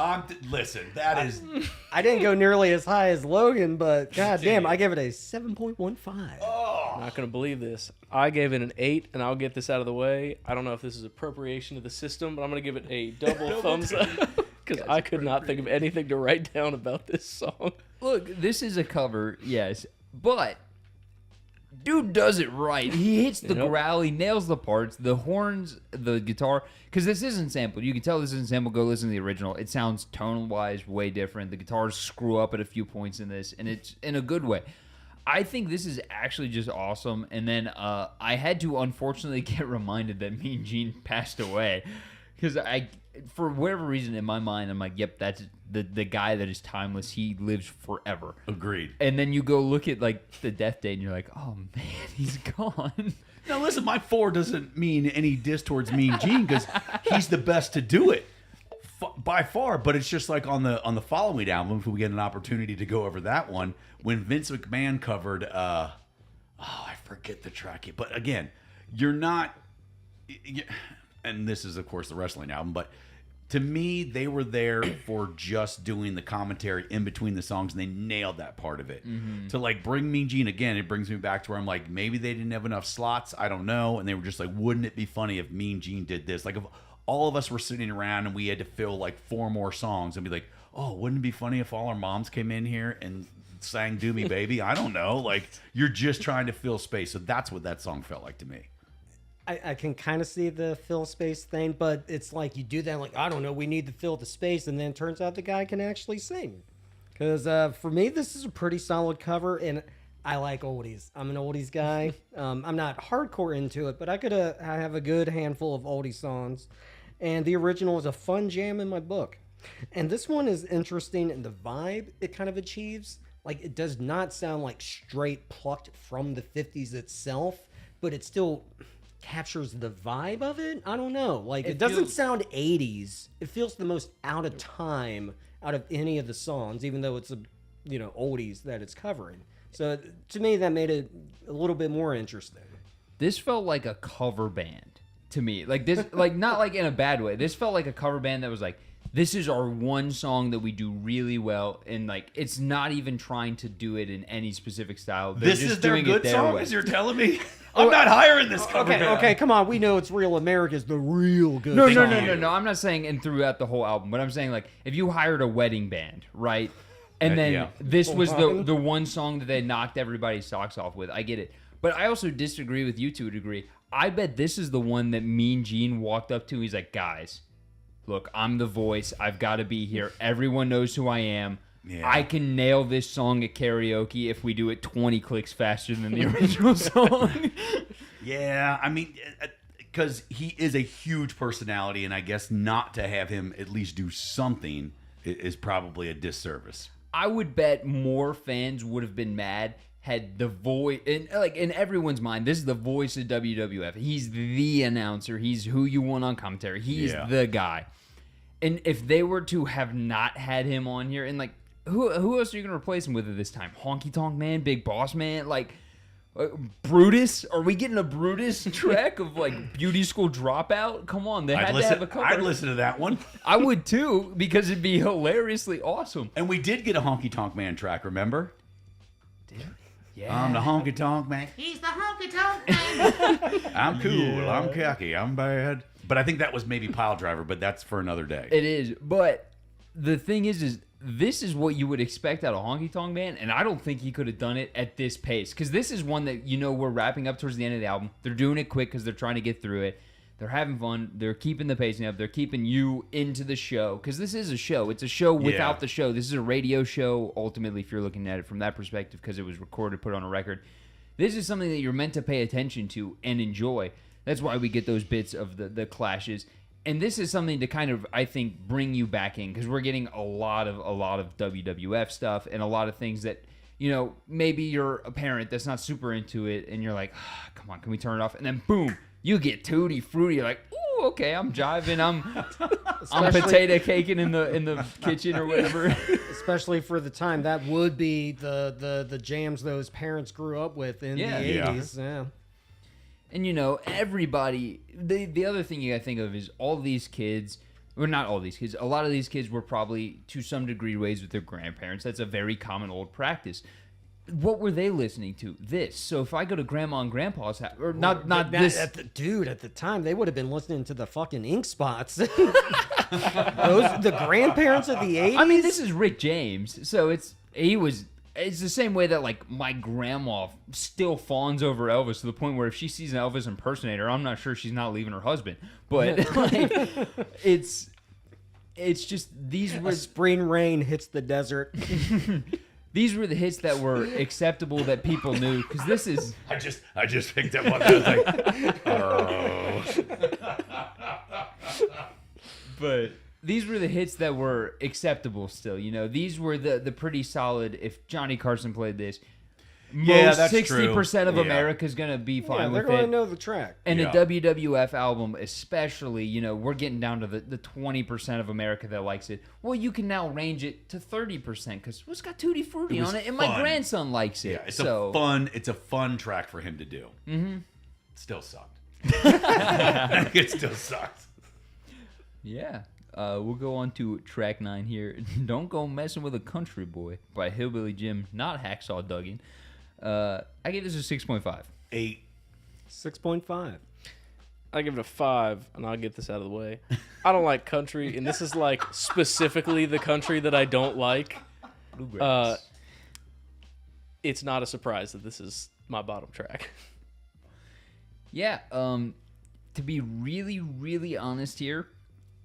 Listen, that is... I didn't go nearly as high as Logan, but goddamn, I gave it a 7.15. I'm not going to believe this. I gave it an 8, and I'll get this out of the way. I don't know if this is appropriation of the system, but I'm going to give it a double thumbs up because I could not think of anything to write down about this song. Look, this is a cover, yes, but dude does it right. He hits the growl, he nails the parts, the horns, the guitar, because this isn't sampled. You can tell this isn't sampled. Go listen to the original. It sounds tonal-wise way different. The guitars screw up at a few points in this, and it's in a good way. I think this is actually just awesome. And then I had to unfortunately get reminded that Mean Gene passed away, because for whatever reason in my mind, I'm like, yep, that's the guy that is timeless. He lives forever. Agreed. And then you go look at like the death date, and you're like, oh man, he's gone. Now listen, my 4 doesn't mean any diss towards Mean Gene because he's the best to do it by far. But it's just like on the following album, if we get an opportunity to go over that one, when Vince McMahon covered, I forget the track, but again, you're not, and this is of course the wrestling album, but to me, they were there for just doing the commentary in between the songs, and they nailed that part of it. To like bring Mean Gene again, it brings me back to where I'm like, maybe they didn't have enough slots. I don't know. And they were just like, wouldn't it be funny if Mean Gene did this? Like if all of us were sitting around and we had to fill like 4 more songs and be like, oh, wouldn't it be funny if all our moms came in here and sang Do Me Baby? I don't know. Like you're just trying to fill space. So that's what that song felt like to me. I can kind of see the fill space thing, but it's like you do that, like, I don't know, we need to fill the space, and then it turns out the guy can actually sing. Because for me, this is a pretty solid cover, and I like oldies. I'm an oldies guy. I'm not hardcore into it, but I have a good handful of oldie songs, and the original is a fun jam in my book. And this one is interesting in the vibe it kind of achieves. Like, it does not sound like straight plucked from the 50s itself, but it still captures the vibe of it. I don't know. Like, it doesn't sound 80s. It feels the most out of time out of any of the songs, even though it's oldies that it's covering. So to me, that made it a little bit more interesting. This felt like a cover band to me. Like this, like not like in a bad way. This felt like a cover band that was like, this is our one song that we do really well, and like it's not even trying to do it in any specific style. They're This just is their doing good it their song, way. as you're telling me? I'm not hiring this cover band. Okay, come on. We know it's Real America's the real good No, song. no. I'm not saying and throughout the whole album, but I'm saying like if you hired a wedding band, right? And then yeah. this was the one song that they knocked everybody's socks off with. I get it. But I also disagree with you to a degree. I bet this is the one that Mean Gene walked up to. He's like, guys, look, I'm the voice. I've got to be here. Everyone knows who I am. Yeah. I can nail this song at karaoke if we do it 20 clicks faster than the original song. Yeah, I mean, because he is a huge personality, and I guess not to have him at least do something is probably a disservice. I would bet more fans would have been mad had the voice, in everyone's mind, this is the voice of WWF. He's the announcer. He's who you want on commentary. He's the guy. And if they were to have not had him on here, and like, who else are you going to replace him with at this time? Honky Tonk Man, Big Boss Man, like Brutus? Are we getting a Brutus track of like Beauty School Dropout? Come on, they had to have a cover. I'd listen to that one. I would too, because it'd be hilariously awesome. And we did get a Honky Tonk Man track, remember? Yeah. I'm the Honky Tonk Man. He's the honky tonk man. I'm cool. I'm cocky. I'm bad. But I think that was maybe Pile Driver, but that's for another day. It is, but the thing is this is what you would expect out of Honky Tonk Man, and I don't think he could have done it at this pace, because this is one that, we're wrapping up towards the end of the album. They're doing it quick because they're trying to get through it. They're having fun. They're keeping the pacing up. They're keeping you into the show, because this is a show. It's a show without the show. This is a radio show, ultimately, if you're looking at it from that perspective, because it was recorded, put on a record. This is something that you're meant to pay attention to and enjoy. That's why we get those bits of the clashes. And this is something to kind of, I think, bring you back in, because we're getting a lot of WWF stuff and a lot of things that, maybe you're a parent that's not super into it, and you're like, come on, can we turn it off? And then boom, you get Tutti Frutti. You're like, ooh, okay, I'm jiving. I'm potato caking in the kitchen or whatever. Especially for the time, that would be the jams those parents grew up with in the 80s. Yeah. And everybody, the other thing you gotta think of is all these kids, or not all these kids, a lot of these kids were probably to some degree raised with their grandparents. That's a very common old practice. What were they listening to? This. So if I go to grandma and grandpa's house, or not this. At the time, they would have been listening to the fucking Ink Spots. The grandparents of the 80s. I mean, this is Rick James, so it's the same way that like my grandma still fawns over Elvis, to the point where if she sees an Elvis impersonator, I'm not sure she's not leaving her husband. But like, it's just these were spring rain hits the desert. These were the hits that were acceptable, that people knew, because this is. I just picked up on that. I was like, oh. But these were the hits that were acceptable still. These were the pretty solid. If Johnny Carson played this, most that's 60% of true. America's gonna be fine they're with going it. to know the track. And a WWF album, especially, we're getting down to the 20% of America that likes it. Well, you can now range it to 30%, because it's got Tutti Frutti on it, and my grandson likes it. Yeah, it's a fun track for him to do. Mm-hmm. Still sucked. It still sucks. Yeah. We'll go on to track 9 here. Don't Go Messing with a Country Boy by Hillbilly Jim, not Hacksaw Duggan. I gave this a 6.5. 8. 6.5. I give it a 5, and I'll get this out of the way. I don't like country, and this is like specifically the country that I don't like. Bluegrass. It's not a surprise that this is my bottom track. Yeah. To be really, really honest here,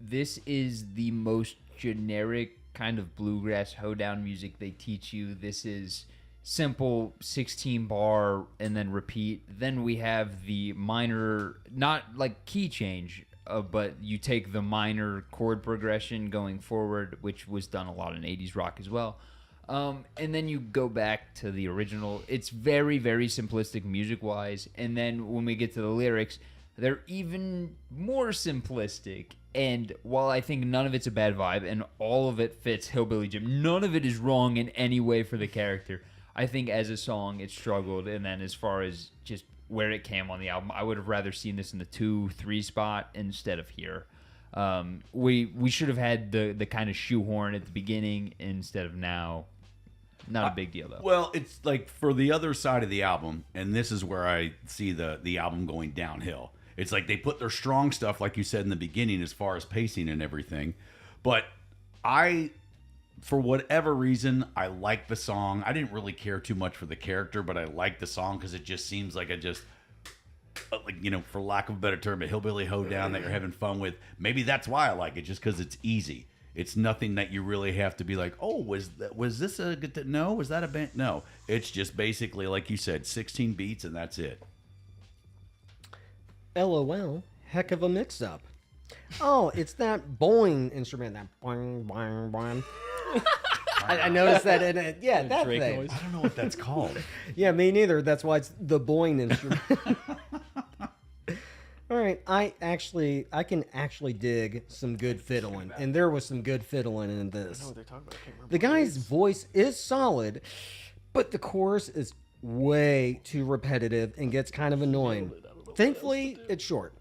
this is the most generic kind of bluegrass hoedown music they teach you. This is simple 16 bar and then repeat. Then we have the minor, not like key change, but you take the minor chord progression going forward, which was done a lot in 80s rock as well. And then you go back to the original. It's very, very simplistic music-wise. And then when we get to the lyrics, they're even more simplistic. And while I think none of it's a bad vibe and all of it fits Hillbilly Jim, none of it is wrong in any way for the character. I think as a song, it struggled. And then as far as just where it came on the album, I would have rather seen this in the 2-3 spot instead of here. We should have had the kind of shoehorn at the beginning instead of now. Not a big deal, though. Well, it's like for the other side of the album, and this is where I see the album going downhill. It's like they put their strong stuff, like you said in the beginning, as far as pacing and everything. But for whatever reason, I like the song. I didn't really care too much for the character, but I like the song because it just seems like for lack of a better term, a hillbilly hoedown that you're having fun with. Maybe that's why I like it, just because it's easy. It's nothing that you really have to be like, oh, was this a good? No, was that a band? No, it's just basically like you said, 16 beats and that's it. LOL. heck of a mix-up. Oh, it's that bowling instrument, that boing, boing, boing. I noticed that in it. Yeah, that Drake thing. noise. I don't know what that's called. Yeah, me neither. That's why it's the boing instrument. All right, I can actually dig some good fiddling, and there was some good fiddling in I know this. what they're talking about. I can't remember. The guy's voice is solid, but the chorus is way too repetitive and gets kind of annoying. Thankfully, it's short.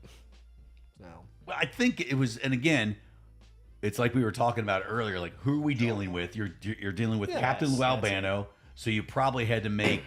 So, Well, I think it was, and again, it's like we were talking about earlier. Like, who are we dealing with? You're dealing with Captain Lou Albano, so you probably had to make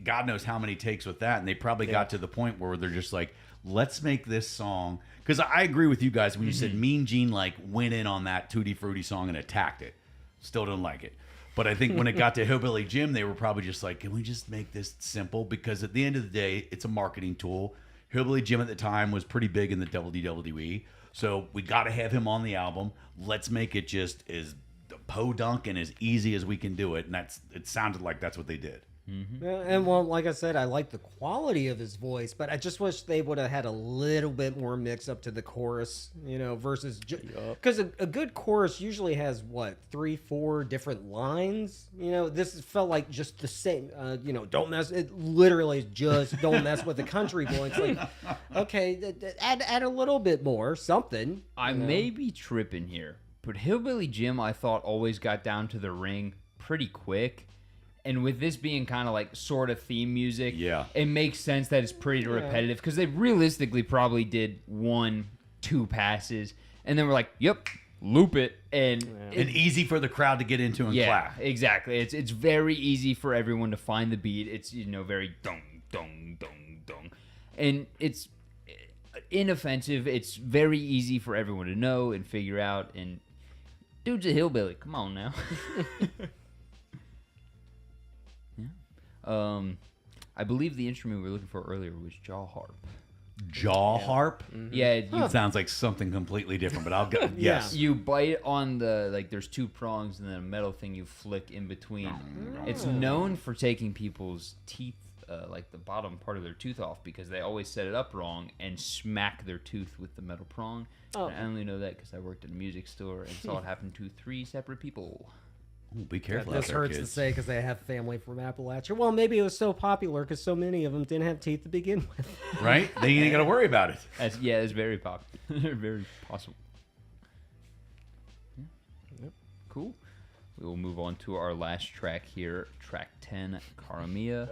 God knows how many takes with that, and they probably got to the point where they're just like, let's make this song. Because I agree with you guys when you said Mean Gene like went in on that Tutti Frutti song and attacked it. Still don't like it. But I think when it got to Hillbilly Jim, they were probably just like, can we just make this simple? Because at the end of the day, it's a marketing tool. Hillbilly Jim at the time was pretty big in the WWE. So we got to have him on the album. Let's make it just as podunk and as easy as we can do it. And it sounded like that's what they did. and well, like I said, I like the quality of his voice, but I just wish they would have had a little bit more mix up to the chorus, versus because a good chorus usually has what 3-4 different lines. This felt like just the same. Don't mess. It literally is just don't mess with the country boy. It's like, okay, add a little bit more something. I may be tripping here, but Hillbilly Jim, I thought, always got down to the ring pretty quick. And with this being kind of like sort of theme music, it makes sense that it's pretty repetitive because they realistically probably did 1-2 passes and then we're like, yep, loop it. And easy for the crowd to get into and clap. Exactly. It's very easy for everyone to find the beat. It's, very dong, dong, dong, dong. And it's inoffensive. It's very easy for everyone to know and figure out. And dude's a hillbilly. Come on now. I believe the instrument we were looking for earlier was jaw harp. Jaw harp? Yeah, It sounds like something completely different, but I'll go. Yes. you bite on there's 2 prongs and then a metal thing you flick in between. It's known for taking people's teeth, like the bottom part of their tooth off because they always set it up wrong and smack their tooth with the metal prong. Oh. And I only know that because I worked at a music store and saw it happen to 3 separate people. Ooh, be careful. This out there, hurts to kids. say because they have family from Appalachia. Well, maybe it was so popular because so many of them didn't have teeth to begin with. Right? Then you ain't got to worry about it. It's very popular. Very possible. Yeah. Yep. Cool. We will move on to our last track here, track 10, Karamia,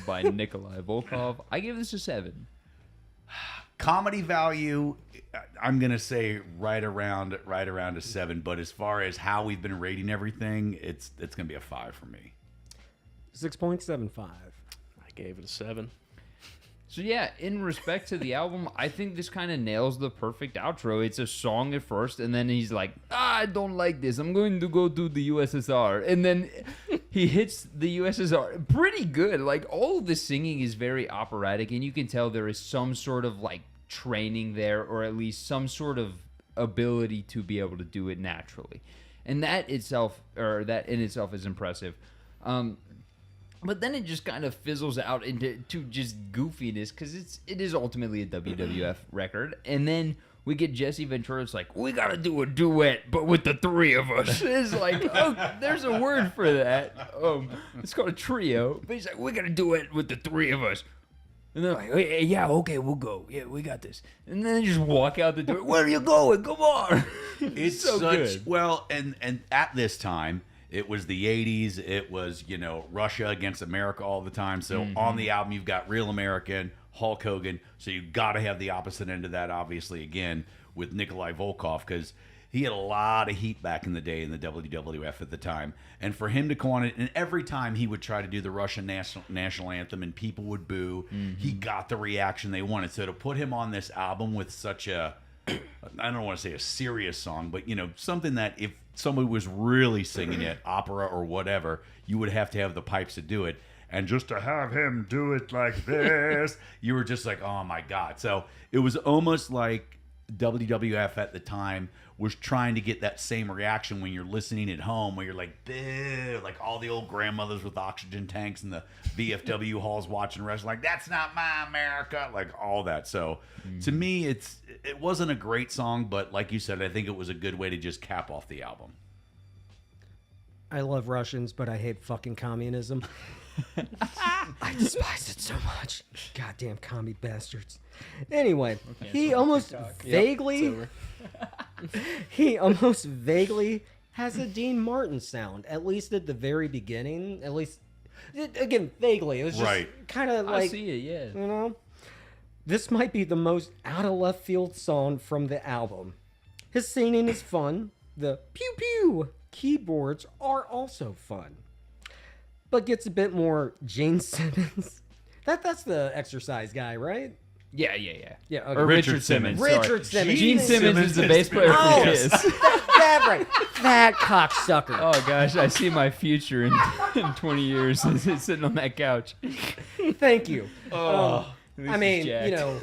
by Nikolai Volkov. I give this a 7. Comedy value, I'm gonna say right around a 7. But as far as how we've been rating everything, it's gonna be a 5 for me. 6.75. I gave it a 7. So yeah, in respect to the album, I think this kind of nails the perfect outro. It's a song at first, and then he's like, I don't like this. I'm going to go to the USSR. And then he hits the USSR pretty good. Like, all of the singing is very operatic, and you can tell there is some sort of, like, training there, or at least some sort of ability to be able to do it naturally. And that in itself is impressive. But then it just kind of fizzles out into just goofiness because it is ultimately a WWF record. And then we get Jesse Ventura. It's like, we got to do a duet, but with the 3 of us. It's like, oh, there's a word for that. It's called a trio. But he's like, we got to do it with the 3 of us. And they're like, hey, yeah, okay, we'll go. Yeah, we got this. And then they just walk out the door. Where are you going? Come on. It's so such good. Well, and at this time, it was the 80s. It was, Russia against America all the time. So on the album, you've got Real American, Hulk Hogan. So you got to have the opposite end of that, obviously, again, with Nikolai Volkov, because he had a lot of heat back in the day in the WWF at the time. And for him to go on it, and every time he would try to do the Russian national anthem and people would boo, he got the reaction they wanted. So to put him on this album with such a, I don't want to say a serious song, but, something that if somebody was really singing it, opera or whatever, you would have to have the pipes to do it. And just to have him do it like this, you were just like, oh my God. So it was almost like WWF at the time was trying to get that same reaction when you're listening at home, where you're like, "Boo," like all the old grandmothers with oxygen tanks in the VFW halls watching wrestling, like, "That's not my America," like all that. So to me, it wasn't a great song, but like you said, I think it was a good way to just cap off the album. I love Russians, but I hate fucking communism. I despise it so much. Goddamn commie bastards. Anyway, he almost vaguely has a Dean Martin sound, at least at the very beginning. At least, again, vaguely. It was just kind of like, I see it, yeah. you know, this might be the most out of left field song from the album. His singing is fun. The pew pew keyboards are also fun, but gets a bit more Gene Simmons. That's the Exercise guy, right? Yeah. Yeah. Okay. Or Richard Simmons. Richard sorry. Simmons. Gene Simmons is the bass player Oh, for Kiss. that right. That cocksucker. Oh gosh, I see my future in 20 years sitting on that couch. Thank you. Oh, I mean, you know,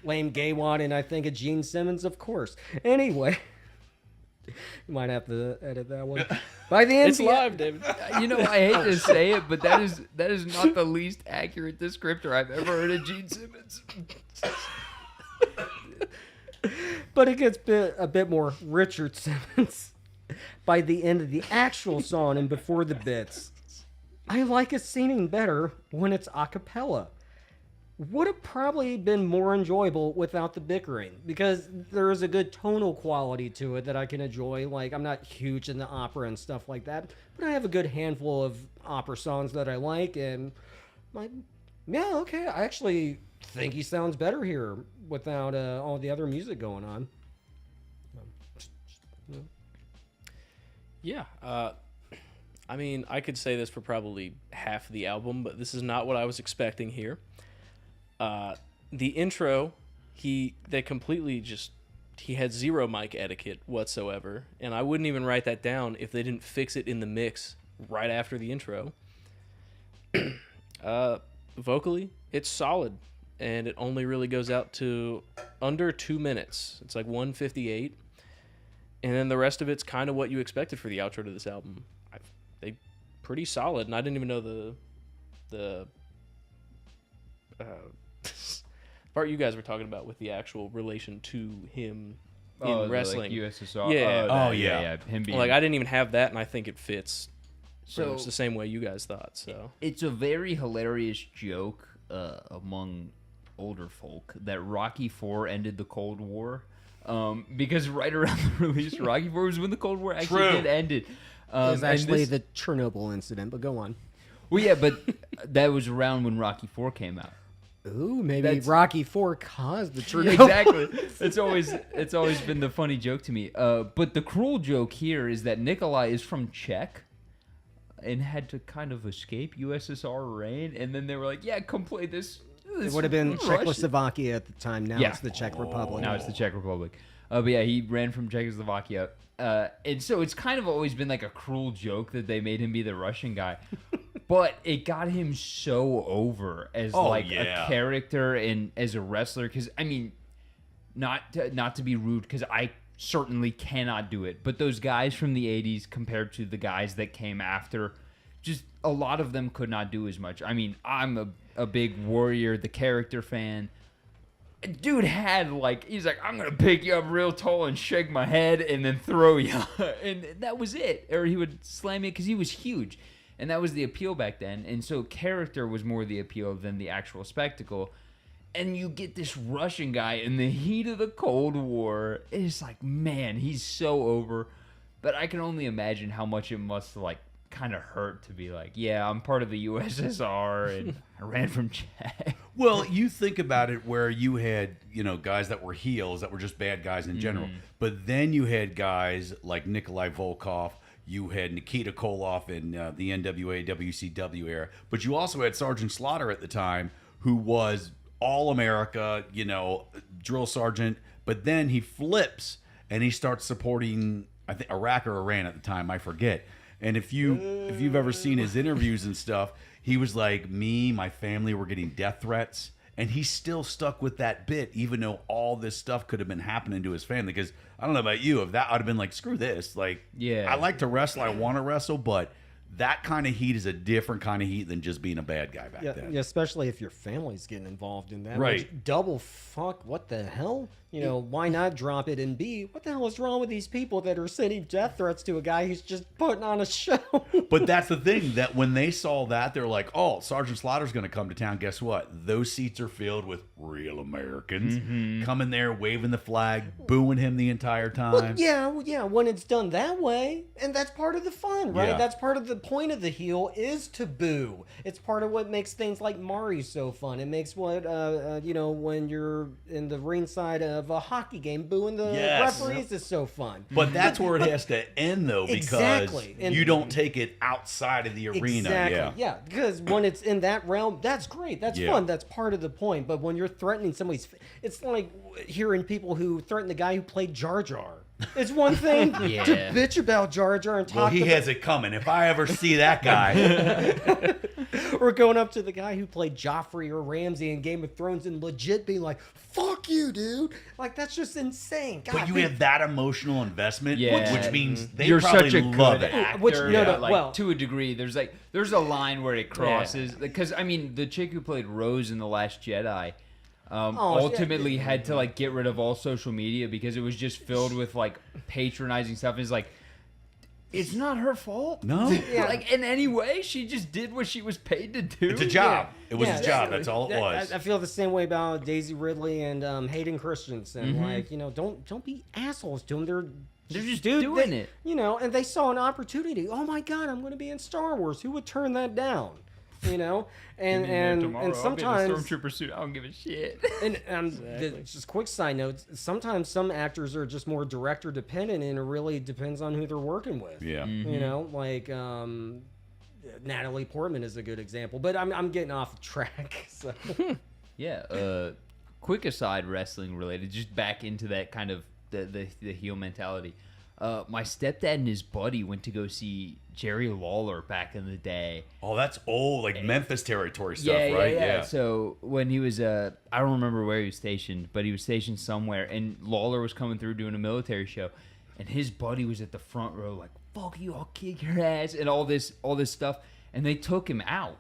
lame gay wad, and I think of Gene Simmons, of course. Anyway, you might have to edit that one. By the end, It's live, David. You know, I hate to say it, but that is not the least accurate descriptor I've ever heard of Gene Simmons. but it gets a bit more Richard Simmons by the end of the actual song and before the bits. I like his singing better when it's a cappella. Would have probably been more enjoyable without the bickering, because there is a good tonal quality to it that I can enjoy. Like, I'm not huge into opera and stuff like that, but I have a good handful of opera songs that I like, and like, yeah, okay, I actually think he sounds better here without all the other music going on. Yeah. I mean, I could say this for probably half the album, but this is not what I was expecting here. The intro, he had zero mic etiquette whatsoever, and I wouldn't even write that down if they didn't fix it in the mix right after the intro. Vocally, it's solid, and it only really goes out to under 2 minutes. It's like 1:58, and then the rest of it's kind of what you expected for the outro to this album. They pretty solid, and I didn't even know the part you guys were talking about with the actual relation to him in wrestling. Like USSR. Yeah. Yeah. Him being Like, I didn't even have that, and I think it fits so it's the same way you guys thought. So it's a very hilarious joke among older folk that Rocky IV ended the Cold War. Because right around the release of Rocky IV was when the Cold War actually did end it. It was and actually this- the Chernobyl incident, but go on. Well, yeah, but that was around when Rocky IV came out. Ooh, maybe That's- Rocky IV caused the Chernobyl. Exactly. It's always been the funny joke to me. But the cruel joke here is that Nikolai is from Czech and had to kind of escape USSR reign, and then they were like, "Yeah, come play this." It would have been Russian. Czechoslovakia at the time. Now Yeah. it's the Czech Republic. Now it's the Czech Republic. But yeah, he ran from Czechoslovakia. And so it's kind of always been like a cruel joke that they made him be the Russian guy. But it got him so over as a character and as a wrestler. Because, I mean, not to be rude, because I certainly cannot do it. But those guys from the 80s compared to the guys that came after, just a lot of them could not do as much. I mean, I'm a big Warrior, the character fan. Dude had he's like, I'm gonna pick you up real tall and shake my head and then throw you, and that was it. Or he would slam you because he was huge, and that was the appeal back then. And so character was more the appeal than the actual spectacle. And you get this Russian guy in the heat of the Cold War. It's like, man, he's so over. But I can only imagine how much it must kind of hurt to be like, yeah, I'm part of the USSR and I ran from Czech. Well, you think about it where you had, guys that were heels that were just bad guys in general. But then you had guys like Nikolai Volkov. You had Nikita Koloff in the NWA, WCW era. But you also had Sergeant Slaughter at the time, who was all America, drill sergeant. But then he flips and he starts supporting, I think, Iraq or Iran at the time. I forget. And if you've ever seen his interviews and stuff, he was like, me, my family were getting death threats, and he's still stuck with that bit, even though all this stuff could have been happening to his family. Because I don't know about you, if that I'd have been like, screw this. Like, Yeah. I like to wrestle, I want to wrestle, but that kind of heat is a different kind of heat than just being a bad guy back then. Yeah, especially if your family's getting involved in that. Right. Which, double fuck, what the hell? You know, why not drop it and be, what the hell is wrong with these people that are sending death threats to a guy who's just putting on a show? But that's the thing, that when they saw that, they're like, oh, Sergeant Slaughter's going to come to town. Guess what? Those seats are filled with real Americans coming there, waving the flag, booing him the entire time. Well, yeah, when it's done that way, and that's part of the fun, right? Yeah. That's part of the point of the heel is to boo. It's part of what makes things like Mari so fun. It makes what, you know, when you're in the ringside of a hockey game, booing the Yes. referees is so fun. But that's where it has to end, though, because Exactly. And- you don't take it outside of the arena. Exactly. Yeah, because when it's in that realm, that's great. That's Yeah. fun. That's part of the point. But when you're threatening somebody's, it's like hearing people who threaten the guy who played Jar Jar. It's one thing Yeah. to bitch about Jar Jar and talk Well, he about, has it coming. If I ever see that guy, or going up to the guy who played Joffrey or Ramsay in Game of Thrones and legit being like, "Fuck you, dude!" Like that's just insane. God, but you they- have that emotional investment, Yeah. which means they You're probably such a love good it. actor. Which- no, no, like, well- to a degree, there's a line where it crosses. Because I mean, the chick who played Rose in The Last Jedi, ultimately had to like get rid of all social media because it was just filled with like patronizing stuff. It's like, it's not her fault. No. Yeah. Like in any way, she just did what she was paid to do. It's a job. It was Yeah. a job. That's all it I- was. I feel the same way about Daisy Ridley and Hayden Christensen. Mm-hmm. Like, you know, don't be assholes to them. They're just dude, doing they- it. You know, and they saw an opportunity. Oh my God, I'm going to be in Star Wars. Who would turn that down? You know, and sometimes stormtrooper suit. I don't give a shit. and just quick side notes. Sometimes some actors are just more director dependent, and it really depends on who they're working with. Yeah. You know, like Natalie Portman is a good example. But I'm getting off track. So. Yeah. Quick aside, wrestling related, just back into that kind of the heel mentality. My stepdad and his buddy went to go see Jerry Lawler back in the day. Oh, that's old, like Memphis territory stuff, right? Yeah. So when he was, I don't remember where he was stationed, but he was stationed somewhere, and Lawler was coming through doing a military show, and his buddy was at the front row, like, "Fuck you, I'll kick your ass," and all this stuff, and they took him out.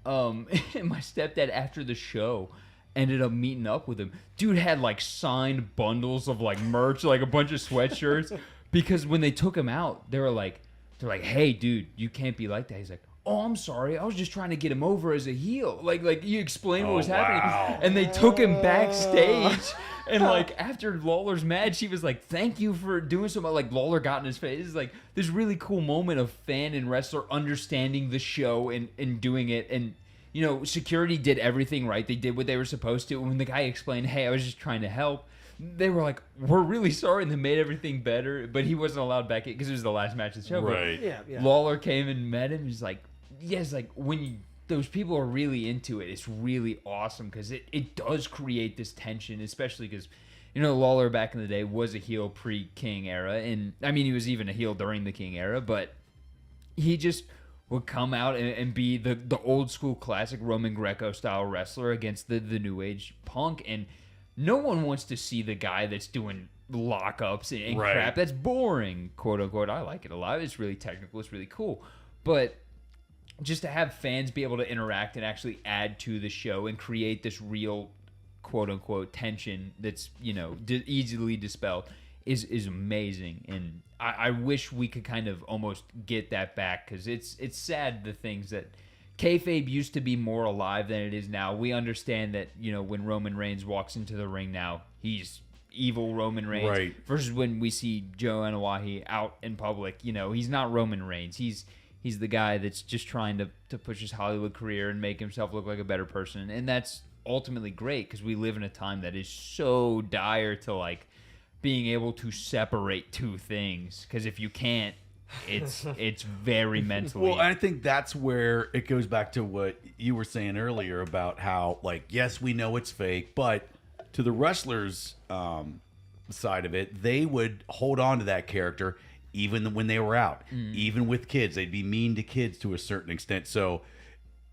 And my stepdad, after the show, ended up meeting up with him. Dude had like signed bundles of like merch, like a bunch of sweatshirts, because when they took him out, they're like, "Hey, dude, you can't be like that." He's like, "Oh, I'm sorry. I was just trying to get him over as a heel." Like you explained what Oh, was happening, wow. and they took him backstage. And like after Lawler's match, she was like, "Thank you for doing so much." Like Lawler got in his face. It's like this really cool moment of fan and wrestler understanding the show and doing it. And you know, security did everything right. They did what they were supposed to. And when the guy explained, "Hey, I was just trying to help," they were like, "We're really sorry," and they made everything better. But he wasn't allowed back in because it was the last match of the show. But Right. Yeah. Lawler came and met him. He's like, yes, like when those people are really into it, it's really awesome because it does create this tension, especially because, you know, Lawler back in the day was a heel pre-King era. And I mean, he was even a heel during the King era, but he just would come out and be the old school classic Roman Greco style wrestler against the new age Punk. And no one wants to see the guy that's doing lockups and Right. crap. That's boring, quote unquote. I like it a lot. It's really technical. It's really cool. But just to have fans be able to interact and actually add to the show and create this real, quote unquote, tension that's, you know, easily dispelled is amazing. And I wish we could kind of almost get that back because it's sad the things that kayfabe used to be more alive than it is now. We understand that, you know, when Roman Reigns walks into the ring now, he's evil Roman Reigns. Right. Versus when we see Joe Anoa'i out in public, you know, he's not Roman Reigns. He's the guy that's just trying to push his Hollywood career and make himself look like a better person. And that's ultimately great because we live in a time that is so dire to like being able to separate two things. Because if you can't, it's very mentally. Well, I think that's where it goes back to what you were saying earlier about how, like, yes, we know it's fake, but to the wrestlers' side of it, they would hold on to that character even when they were out. Even with kids, they'd be mean to kids to a certain extent. So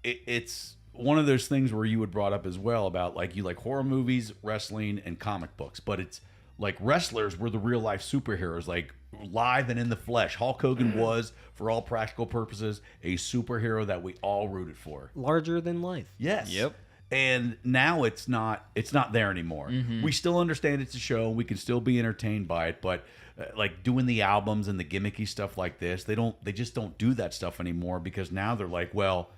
it's one of those things where you had brought up as well about like you like horror movies, wrestling, and comic books, but it's like wrestlers were the real life superheroes, like live and in the flesh. Hulk Hogan was, for all practical purposes, a superhero that we all rooted for. Larger than life. Yes. Yep. And now it's not there anymore. We still understand it's a show. We can still be entertained by it, but like doing the albums and the gimmicky stuff like this, they just don't do that stuff anymore, because now they're like, well,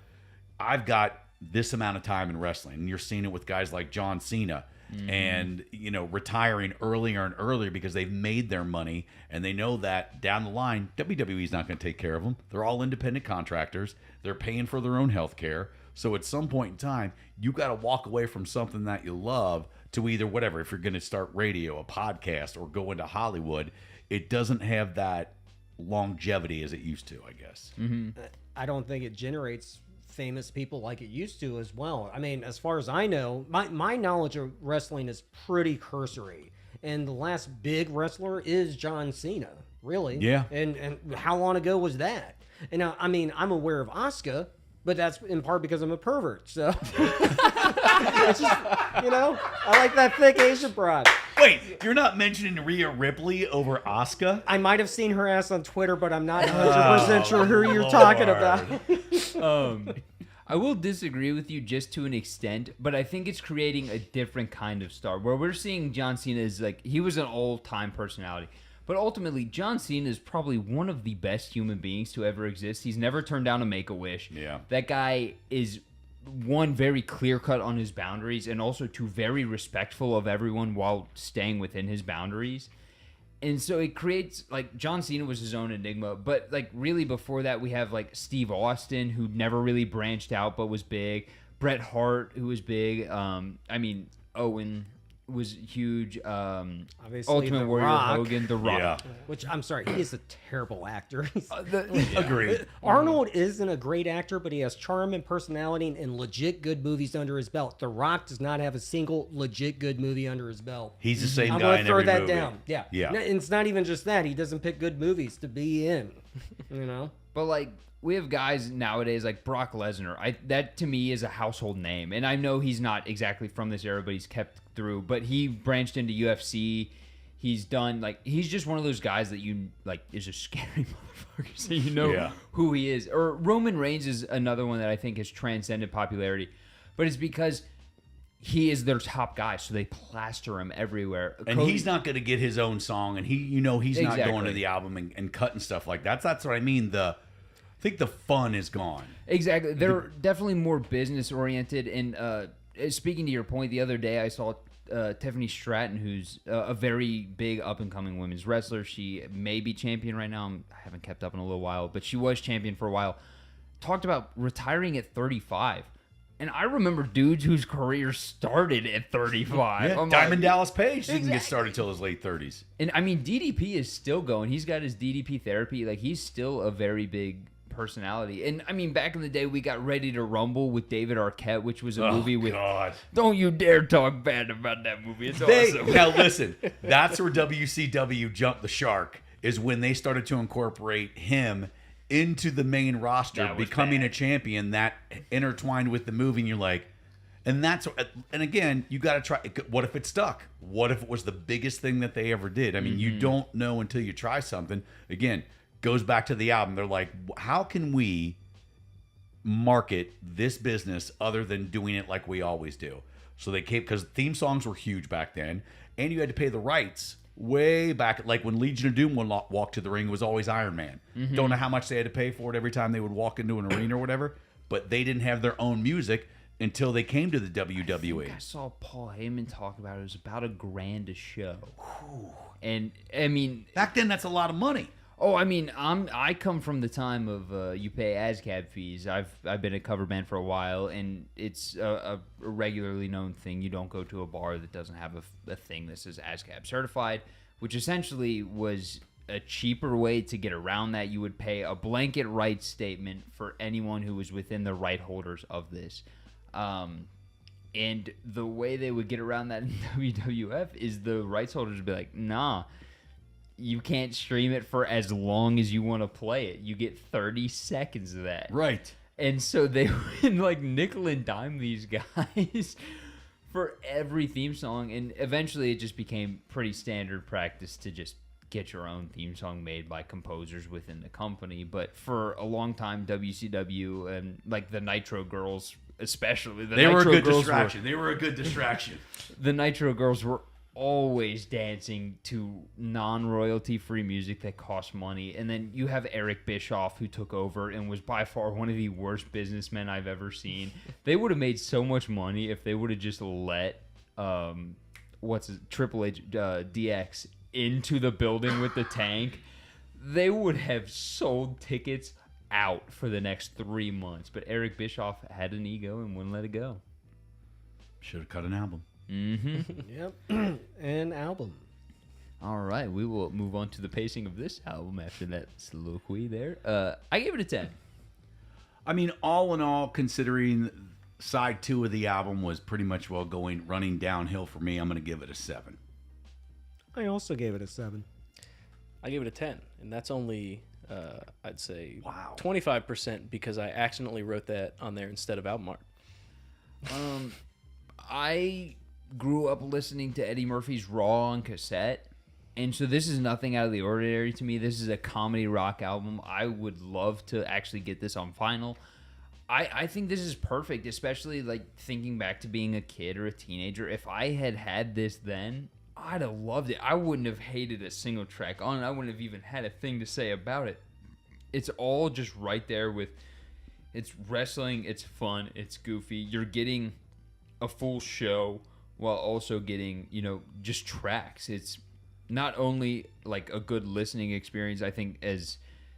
I've got this amount of time in wrestling. And you're seeing it with guys like John Cena and, retiring earlier and earlier because they've made their money and they know that down the line, WWE's not going to take care of them. They're all independent contractors. They're paying for their own health care. So at some point in time, you got to walk away from something that you love to either whatever. If you're going to start radio, a podcast, or go into Hollywood, it doesn't have that longevity as it used to, I guess. I don't think it generates famous people like it used to as well. I mean, as far as I know, my knowledge of wrestling is pretty cursory. And the last big wrestler is John Cena, really. Yeah. And how long ago was that? And I mean, I'm aware of Asuka, but that's in part because I'm a pervert. So, it's just, I like that thick Asian broad. Wait, you're not mentioning Rhea Ripley over Asuka? I might have seen her ass on Twitter, but I'm not 100% sure who you're talking about. I will disagree with you just to an extent, but I think it's creating a different kind of star. Where we're seeing John Cena is like, he was an all-time personality. But ultimately, John Cena is probably one of the best human beings to ever exist. He's never turned down a Make-A-Wish. Yeah. That guy is, one, very clear-cut on his boundaries, and also two, very respectful of everyone while staying within his boundaries. And so it creates, like, John Cena was his own enigma, but, like, really before that we have, like, Steve Austin, who never really branched out but was big. Bret Hart, who was big. Owen was huge. Obviously, Ultimate The Warrior Rock. Hogan, The Rock. Yeah. Which, I'm sorry, he is a terrible actor. Agreed. Arnold isn't a great actor, but he has charm and personality and legit good movies under his belt. The Rock does not have a single legit good movie under his belt. He's the same I'm guy going in to throw every that movie. down. Yeah. Yeah. And it's not even just that. He doesn't pick good movies to be in. But, like, we have guys nowadays like Brock Lesnar. That to me is a household name, and I know he's not exactly from this era, but he's kept through. But he branched into UFC. He's done, like, he's just one of those guys that you like is a scary motherfucker, so you know who he is. Or Roman Reigns is another one that I think has transcended popularity, but it's because he is their top guy, so they plaster him everywhere. And he's not going to get his own song, and he's not Exactly. going to the album and cutting stuff like that. That's what I mean. I think the fun is gone. Exactly. They're definitely more business oriented. And speaking to your point, the other day I saw Tiffany Stratton, who's a very big up and coming women's wrestler. She may be champion right now. I haven't kept up in a little while, but she was champion for a while. Talked about retiring at 35. And I remember dudes whose career started at 35. Yeah, I'm Diamond like, Dallas Page didn't get started till his late 30s. And I mean, DDP is still going. He's got his DDP therapy. Like, he's still a very big personality. And I mean, back in the day, we got Ready to Rumble with David Arquette, which was a movie with. God. Don't you dare talk bad about that movie. It's awesome. Now listen, that's where WCW jumped the shark, is when they started to incorporate him into the main roster, That was becoming bad. a champion that intertwined with the movie, and you're like, and again, you got to try. What if it stuck? What if it was the biggest thing that they ever did? I mean, you don't know until you try something. Again, goes back to the album. They're like, how can we market this business other than doing it like we always do? So they came, because theme songs were huge back then, and you had to pay the rights way back. Like when Legion of Doom would walk to the ring, it was always Iron Man. Don't know how much they had to pay for it every time they would walk into an arena or whatever, but they didn't have their own music until they came to the WWE. I saw Paul Heyman talk about it. It was about $1,000 a show. And I mean, Back then, that's a lot of money. oh, I mean, I come from the time of you pay ASCAP fees. I've been a cover band for a while, and it's a regularly known thing. You don't go to a bar that doesn't have a thing that says ASCAP certified, which essentially was a cheaper way to get around that. You would pay a blanket rights statement for anyone who was within the right holders of this. And the way they would get around that in WWF is the rights holders would be like, nah, you can't stream it for as long as you want to play it. You get 30 seconds of that. Right. And so they would like nickel and dime these guys for every theme song. And eventually it just became pretty standard practice to just get your own theme song made by composers within the company. But for a long time, WCW and like the Nitro Girls, especially, They were a good distraction. They were a good distraction. The Nitro Girls were always dancing to non-royalty free music that cost money. And then you have Eric Bischoff, who took over and was by far one of the worst businessmen I've ever seen. They would have made so much money if they would have just let Triple H DX into the building with the tank. They would have sold tickets out for the next 3 months. But Eric Bischoff had an ego and wouldn't let it go. Should have cut an album. Yep. An album. All right, we will move on to the pacing of this album after that soliloquy there. I gave it a 10. I mean, all in all, considering side 2 of the album was pretty much running downhill for me, I'm going to give it a 7. I also gave it a 7. I gave it a 10, and that's only I'd say Wow. 25% because I accidentally wrote that on there instead of album art. I grew up listening to Eddie Murphy's Raw on cassette, and so this is nothing out of the ordinary to me. This is a comedy rock album. I would love to actually get this on vinyl. I think this is perfect, especially like thinking back to being a kid or a teenager. If I had had this then, I'd have loved it. I wouldn't have hated a single track on it. I wouldn't have even had a thing to say about it. It's all just right there with, it's wrestling, it's fun, it's goofy. You're getting a full show while also getting, just tracks. It's not only like a good listening experience, I think, as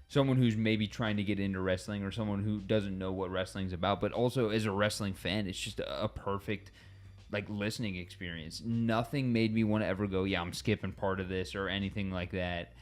someone who's maybe trying to get into wrestling or someone who doesn't know what wrestling's about, but also as a wrestling fan, it's just a perfect like listening experience. Nothing made me want to ever go, yeah, I'm skipping part of this or anything like that.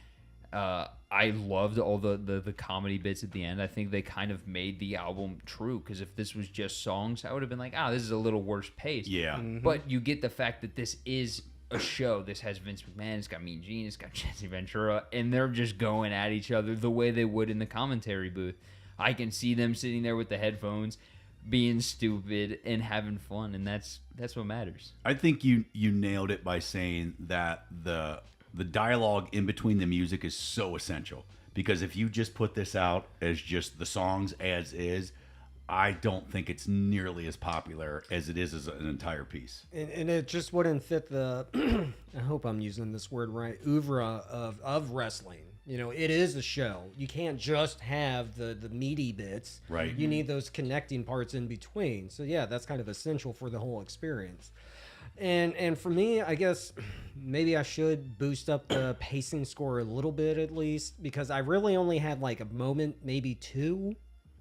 I loved all the comedy bits at the end. I think they kind of made the album true, because if this was just songs, I would have been like, this is a little worse paced. Yeah. But you get the fact that this is a show. This has Vince McMahon, it's got Mean Gene, it's got Jesse Ventura, and they're just going at each other the way they would in the commentary booth. I can see them sitting there with the headphones, being stupid and having fun, and that's what matters. I think you nailed it by saying that the dialogue in between the music is so essential, because if you just put this out as just the songs as is, I don't think it's nearly as popular as it is as an entire piece. And it just wouldn't fit the, I hope I'm using this word right, oeuvre of wrestling. It is a show. You can't just have the meaty bits. Right. You need those connecting parts in between. So yeah, that's kind of essential for the whole experience. And for me, I guess maybe I should boost up the pacing score a little bit at least, because I really only had like a moment, maybe 2,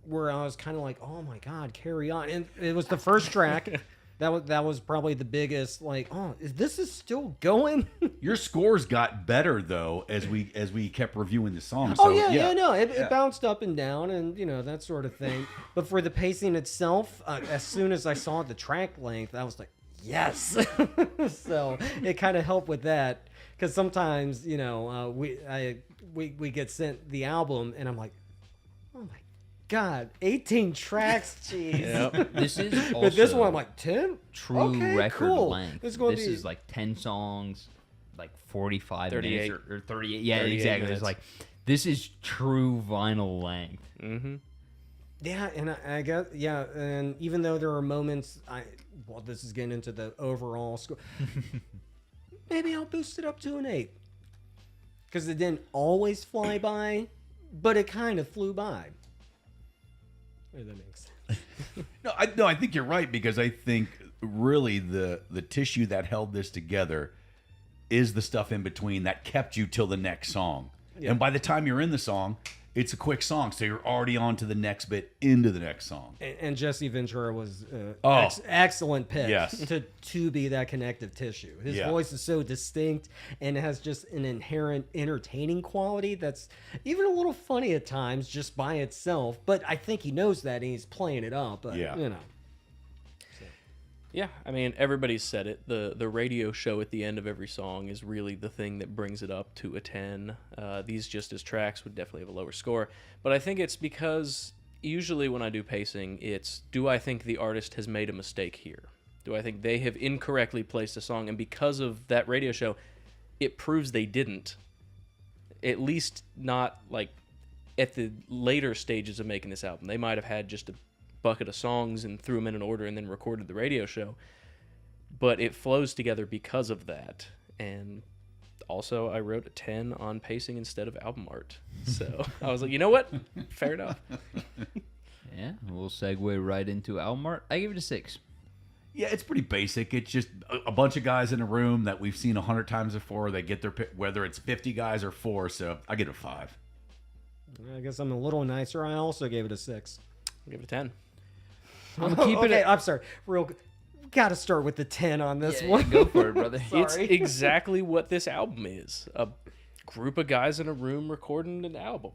where I was kind of like, oh my God, carry on. And it was the first track. That was probably the biggest, like, this is still going? Your scores got better though as we kept reviewing the song. Oh So, yeah, no, it bounced up and down and that sort of thing. But for the pacing itself, as soon as I saw the track length, I was like, yes. So it kind of helped with that, because sometimes we get sent the album and I'm like, oh my God, 18 tracks, jeez. Yep. This is also But this one I'm like 10. true Okay, record cool. length. This This is like 10 songs, like 45 minutes 38. or 38. Yeah, 38 exactly. minutes. It's like, this is true vinyl length. Mm-hmm. Yeah, and I guess, and even though there are moments, this is getting into the overall score. Maybe I'll boost it up to an 8. Because it didn't always fly by, but it kind of flew by. If that makes sense. No, I think you're right, because I think really the tissue that held this together is the stuff in between that kept you till the next song. Yeah. And by the time you're in the song, it's a quick song, so you're already on to the next bit into the next song. And Jesse Ventura was Oh. excellent pick Yes. to be that connective tissue. His Yeah. voice is so distinct and has just an inherent entertaining quality that's even a little funny at times just by itself. But I think he knows that and he's playing it up. But, Yeah. Yeah, I mean, everybody's said it. The radio show at the end of every song is really the thing that brings it up to a 10. These just as tracks would definitely have a lower score. But I think it's because usually when I do pacing, it's do I think the artist has made a mistake here? Do I think they have incorrectly placed a song? And because of that radio show, it proves they didn't. At least not like at the later stages of making this album. They might have had just a bucket of songs and threw them in an order and then recorded the radio show. But it flows together because of that. And also, I wrote a 10 on pacing instead of album art. So I was like, you know what? Fair enough. Yeah, we'll segue right into album art. I give it a 6. Yeah, it's pretty basic. It's just a bunch of guys in a room that we've seen 100 times before. They get their pick, whether it's 50 guys or 4. So I give it a 5. I guess I'm a little nicer. I also gave it a 6. I'll give it a 10. I'm gonna keep it. Okay, I'm sorry. Got to start with the 10 on this one. Go for it, brother. It's Sorry. exactly what this album is. A group of guys in a room recording an album.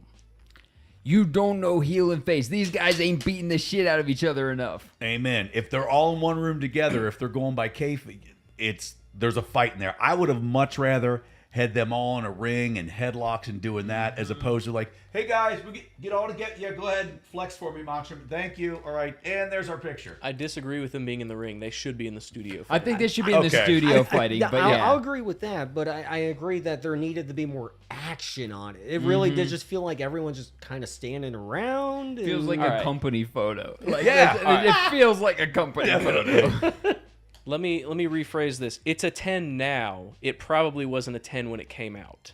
You don't know heel and face. These guys ain't beating the shit out of each other enough. Amen. If they're all in one room together, if they're going by kayfabe, there's a fight in there. I would have much rather had them all in a ring and headlocks and doing that, as opposed to like, hey guys, we get all together. Yeah, go ahead and flex for me, Macho. Thank you. All right, and there's our picture. I disagree with them being in the ring. They should be in the studio. I think they should be in the Okay. studio fighting, but yeah. I'll agree with that, but I agree that there needed to be more action on it. It really did just feel like everyone's just kind of standing around. Feels like All a right. company photo. Like, Yeah. it feels like a company photo. Let me rephrase this. It's a 10 now. It probably wasn't a 10 when it came out.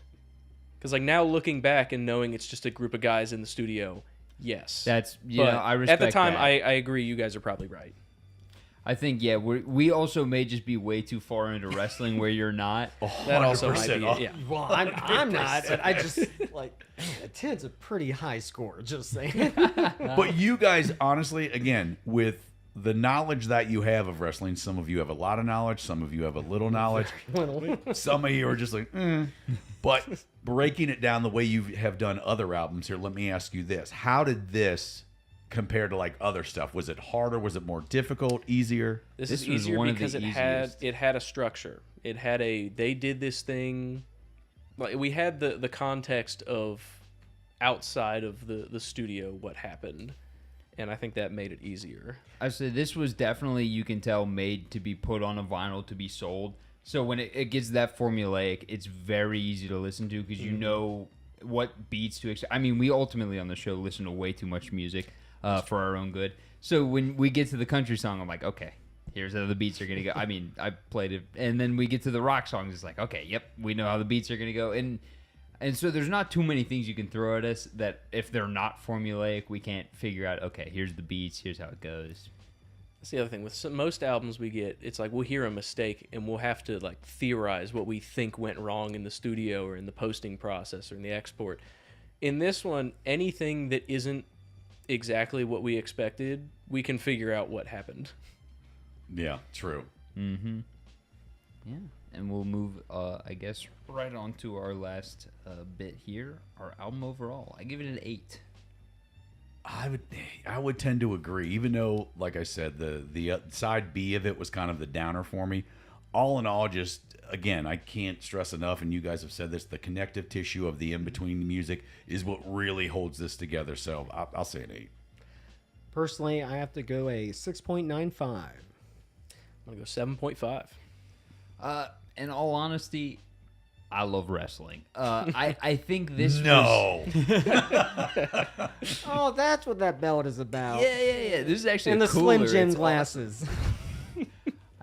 Because like now looking back and knowing it's just a group of guys in the studio, yes. That's, But I respect at the time, that. I agree. You guys are probably right. I think, yeah, we also may just be way too far into wrestling where you're not. That also might be 100%. it. Yeah. Well, I'm not. But I just like man, a 10's a pretty high score. Just saying. But you guys, honestly, again, with the knowledge that you have of wrestling, some of you have a lot of knowledge, some of you have a little knowledge. Some of you are just like, But breaking it down the way you have done other albums here, let me ask you this. How did this compare to like other stuff? Was it harder? Was it more difficult? Easier? This This is was easier one of the because easiest. it had a structure. It had they did this thing. Like we had the context of outside of the studio what happened, and I think that made it easier. I say this was definitely, you can tell, made to be put on a vinyl to be sold. So when it gets that formulaic, it's very easy to listen to because you know what beats to expect. I mean, we ultimately on the show listen to way too much music for our own good. So when we get to the country song, I'm like, okay, here's how the beats are going to go. I mean, I played it. And then we get to the rock songs. It's like, okay, yep, we know how the beats are going to go. And so there's not too many things you can throw at us that if they're not formulaic, we can't figure out, okay, here's the beats, here's how it goes. That's the other thing. With most albums we get, it's like we'll hear a mistake and we'll have to like theorize what we think went wrong in the studio or in the posting process or in the export. In this one, anything that isn't exactly what we expected, we can figure out what happened. Yeah, true. Mm-hmm. Yeah. And we'll move, I guess, right on to our last bit here, our album overall. I give it an 8. I would tend to agree, even though, like I said, the side B of it was kind of the downer for me. All in all, just again, I can't stress enough, and you guys have said this: the connective tissue of the in between music is what really holds this together. So I'll say an 8. Personally, I have to go a 6.95. I'm gonna go 7.5. In all honesty, I love wrestling. I think this No. Oh, that's what that belt is about. Yeah. This is actually And a the cooler. Slim Jim It's glasses.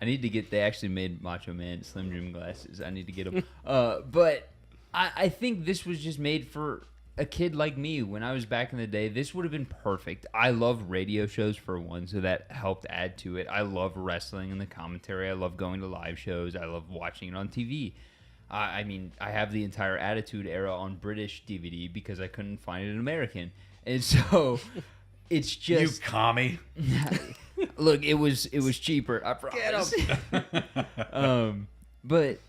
I need to get. They actually made Macho Man Slim Jim glasses. I need to get them. But I think this was just made for a kid like me. When I was back in the day, this would have been perfect. I love radio shows for one, so that helped add to it. I love wrestling and the commentary. I love going to live shows. I love watching it on TV. I mean, I have the entire Attitude Era on British DVD because I couldn't find it in American, and so it's You just commie. look. It was cheaper. I promise. But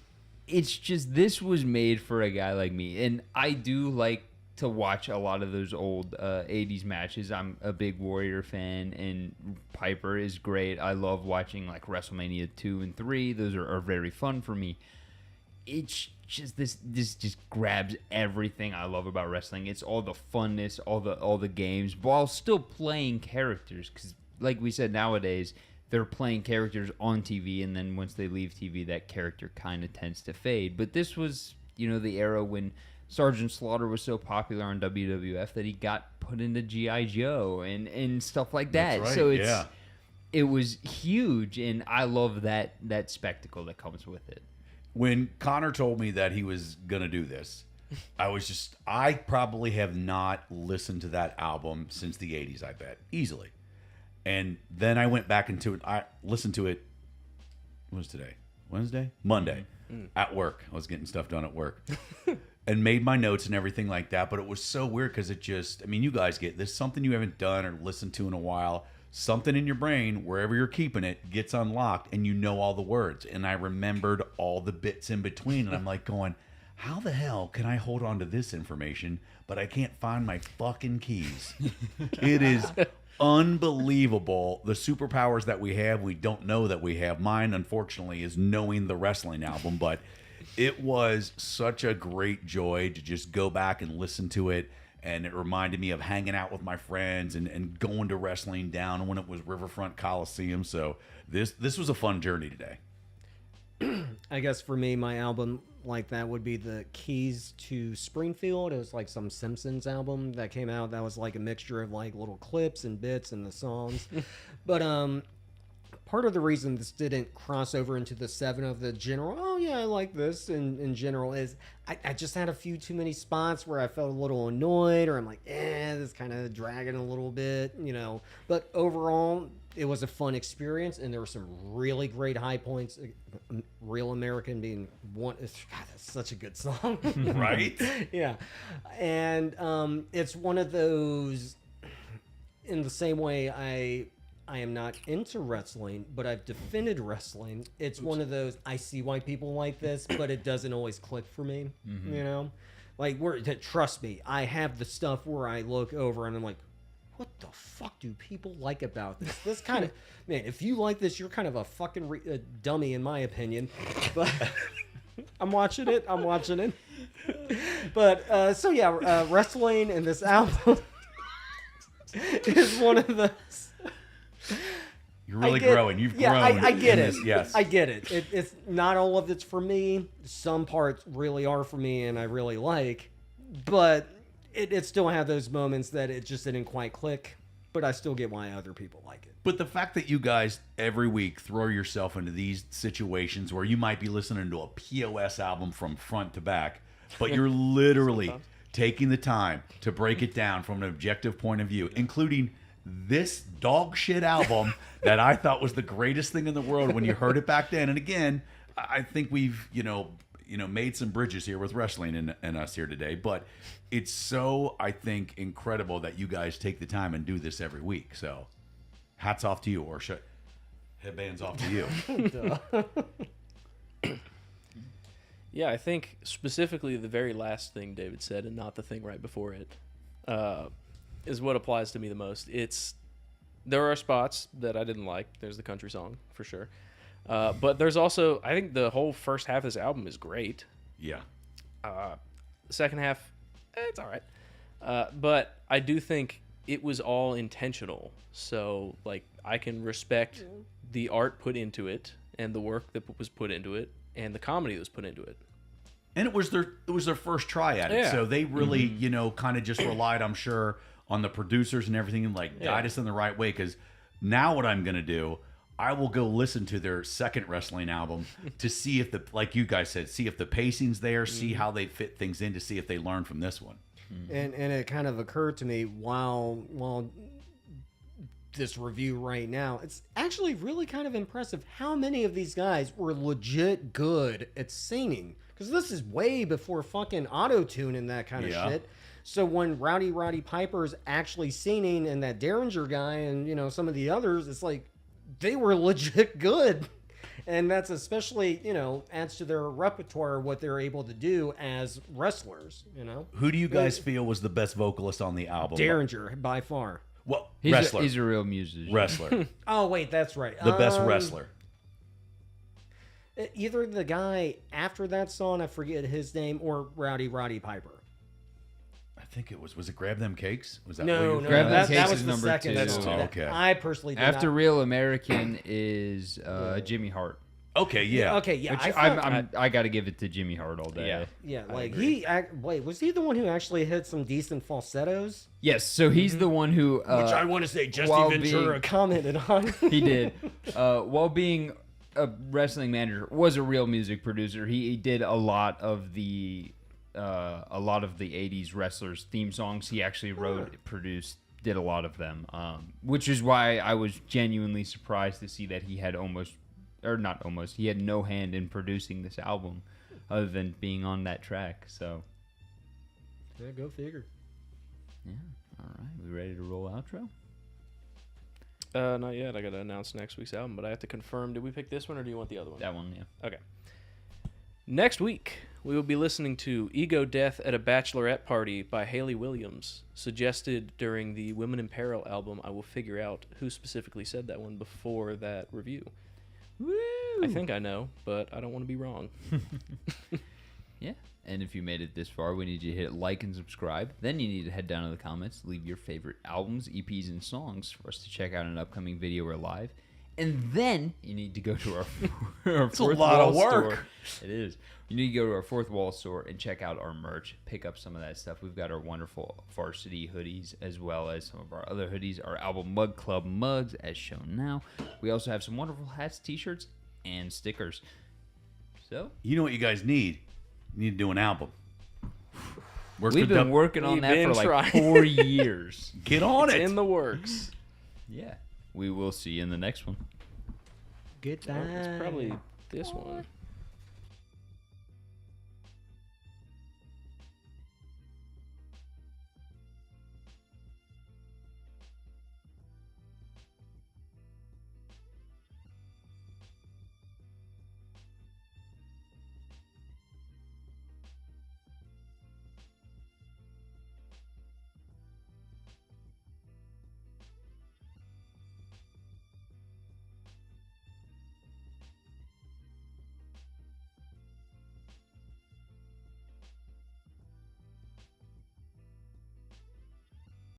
it's just this was made for a guy like me, and I do like to watch a lot of those old 80s matches. I'm a big Warrior fan, and Piper is great. I love watching like WrestleMania 2 and 3. Those are very fun for me. it's just this just grabs everything I love about wrestling. It's all the funness, all the games, while still playing characters. Because like we said, nowadays they're playing characters on TV, and then once they leave TV, that character kind of tends to fade. But this was, the era when Sergeant Slaughter was so popular on WWF that he got put into G.I. Joe and stuff like that. That's right, So yeah. it was huge, and I love that spectacle that comes with it. When Connor told me that he was going to do this, I probably have not listened to that album since the 80s, I bet. Easily. And then I went back into it. I listened to it, what was today? Wednesday? Monday. At work. I was getting stuff done at work. And made my notes and everything like that. But it was so weird because you guys get this, something you haven't done or listened to in a while. Something in your brain, wherever you're keeping it, gets unlocked and you know all the words. And I remembered all the bits in between. And I'm like going, how the hell can I hold on to this information, but I can't find my fucking keys? It is unbelievable. The superpowers that we have, we don't know that we have. Mine, unfortunately, is knowing the wrestling album. But it was such a great joy to just go back and listen to it. And it reminded me of hanging out with my friends and going to wrestling down when it was Riverfront Coliseum. So this was a fun journey today. I guess for me, my album like that would be the Keys to Springfield. It was like some Simpsons album that came out that was like a mixture of like little clips and bits and the songs. But part of the reason this didn't cross over into the 7 of the general, oh yeah, I like this in general, is I just had a few too many spots where I felt a little annoyed, or I'm like, this is kind of dragging a little bit, But overall, it was a fun experience, and there were some really great high points. Real American being one. God, that's such a good song. Right? Yeah. And it's one of those, in the same way I am not into wrestling, but I've defended wrestling. It's one of those, I see why people like this, but it doesn't always click for me, Like, trust me, I have the stuff where I look over and I'm like, what the fuck do people like about this? This kind of, man, if you like this, you're kind of a fucking dummy in my opinion. But I'm watching it. But, so yeah, wrestling and this album is one of those. You're really growing. You've grown. I get in it. this, yes. I get it. It's not all of it's for me. Some parts really are for me and I really like. But it still had those moments that it just didn't quite click. But I still get why other people like it. But the fact that you guys every week throw yourself into these situations where you might be listening to a POS album from front to back, but you're literally taking the time to break it down from an objective point of view, including this dog shit album that I thought was the greatest thing in the world when you heard it back then. And again, I think we've, made some bridges here with wrestling and us here today, but it's so, I think, incredible that you guys take the time and do this every week. So hats off to you, or headbands off to you. Yeah, I think specifically the very last thing David said and not the thing right before it is what applies to me the most. There are spots that I didn't like. There's the country song, for sure. But there's also, I think the whole first half of this album is great. Yeah. The second half, it's all right. But I do think it was all intentional. So, like, I can respect the art put into it and the work that was put into it and the comedy that was put into it. And it was their first try at it. Yeah. So they really, kind of just relied, I'm sure, on the producers and everything and guide us in the right way. Because now what I'm going to do, I will go listen to their second wrestling album to see if like you guys said, see if the pacing's there, see how they fit things in, to see if they learn from this one. And it kind of occurred to me while this review right now, it's actually really kind of impressive how many of these guys were legit good at singing. Because this is way before fucking auto-tune and that kind of shit. So when Roddy Piper's actually singing and that Derringer guy and, some of the others, it's like they were legit good. And that's especially, adds to their repertoire, what they're able to do as wrestlers, Who do you guys feel was the best vocalist on the album? Derringer, by far. Well, He's wrestler. He's a real musician. Wrestler. Oh, wait, that's right. The best wrestler. Either the guy after that song, I forget his name, or Roddy Piper. I think it was it Grab Them Cakes? Was that No, what no, you Grab Them that Cakes was is the number second 2. song. Oh, that okay. I personally did After not. Real American is Jimmy Hart. Okay, yeah. Okay, yeah. Which I thought, I got to give it to Jimmy Hart all day. Yeah. yeah, I like agree. wait, was he the one who actually hit some decent falsettos? Yes, so he's the one who Which I want to say Jesse while Ventura being- commented on. he did. While being a wrestling manager, was a real music producer. He did a lot of the 80s wrestlers theme songs. He actually wrote, produced, did a lot of them. Which is why I was genuinely surprised to see that he had he had no hand in producing this album other than being on that track. So, Yeah, go figure. yeah. All right. We ready to roll outro? Not yet. I got to announce next week's album, but I have to confirm. Did we pick this one or do you want the other one? That one, yeah. Okay. Next week, we will be listening to Ego Death at a Bachelorette Party by Haley Williams, suggested during the Women in Peril album. I will figure out who specifically said that one before that review. Woo! I think I know, but I don't want to be wrong. Yeah. And if you made it this far, we need you to hit like and subscribe. Then you need to head down to the comments, leave your favorite albums, EPs, and songs for us to check out an upcoming video or live. And then you need to go to our fourth a lot of wall work. store. It is. You need to go to our fourth wall store and check out our merch. Pick up some of that stuff. We've got our wonderful Varsity hoodies as well as some of our other hoodies. Our Album Mug Club mugs as shown now. We also have some wonderful hats, t-shirts, and stickers. So You know what you guys need? You need to do an album. Work we've with been Dub- working on We've that for been like trying. 4 years. Get on It's it. in the works. Yeah. We will see you in the next one. Goodbye. It's probably this one.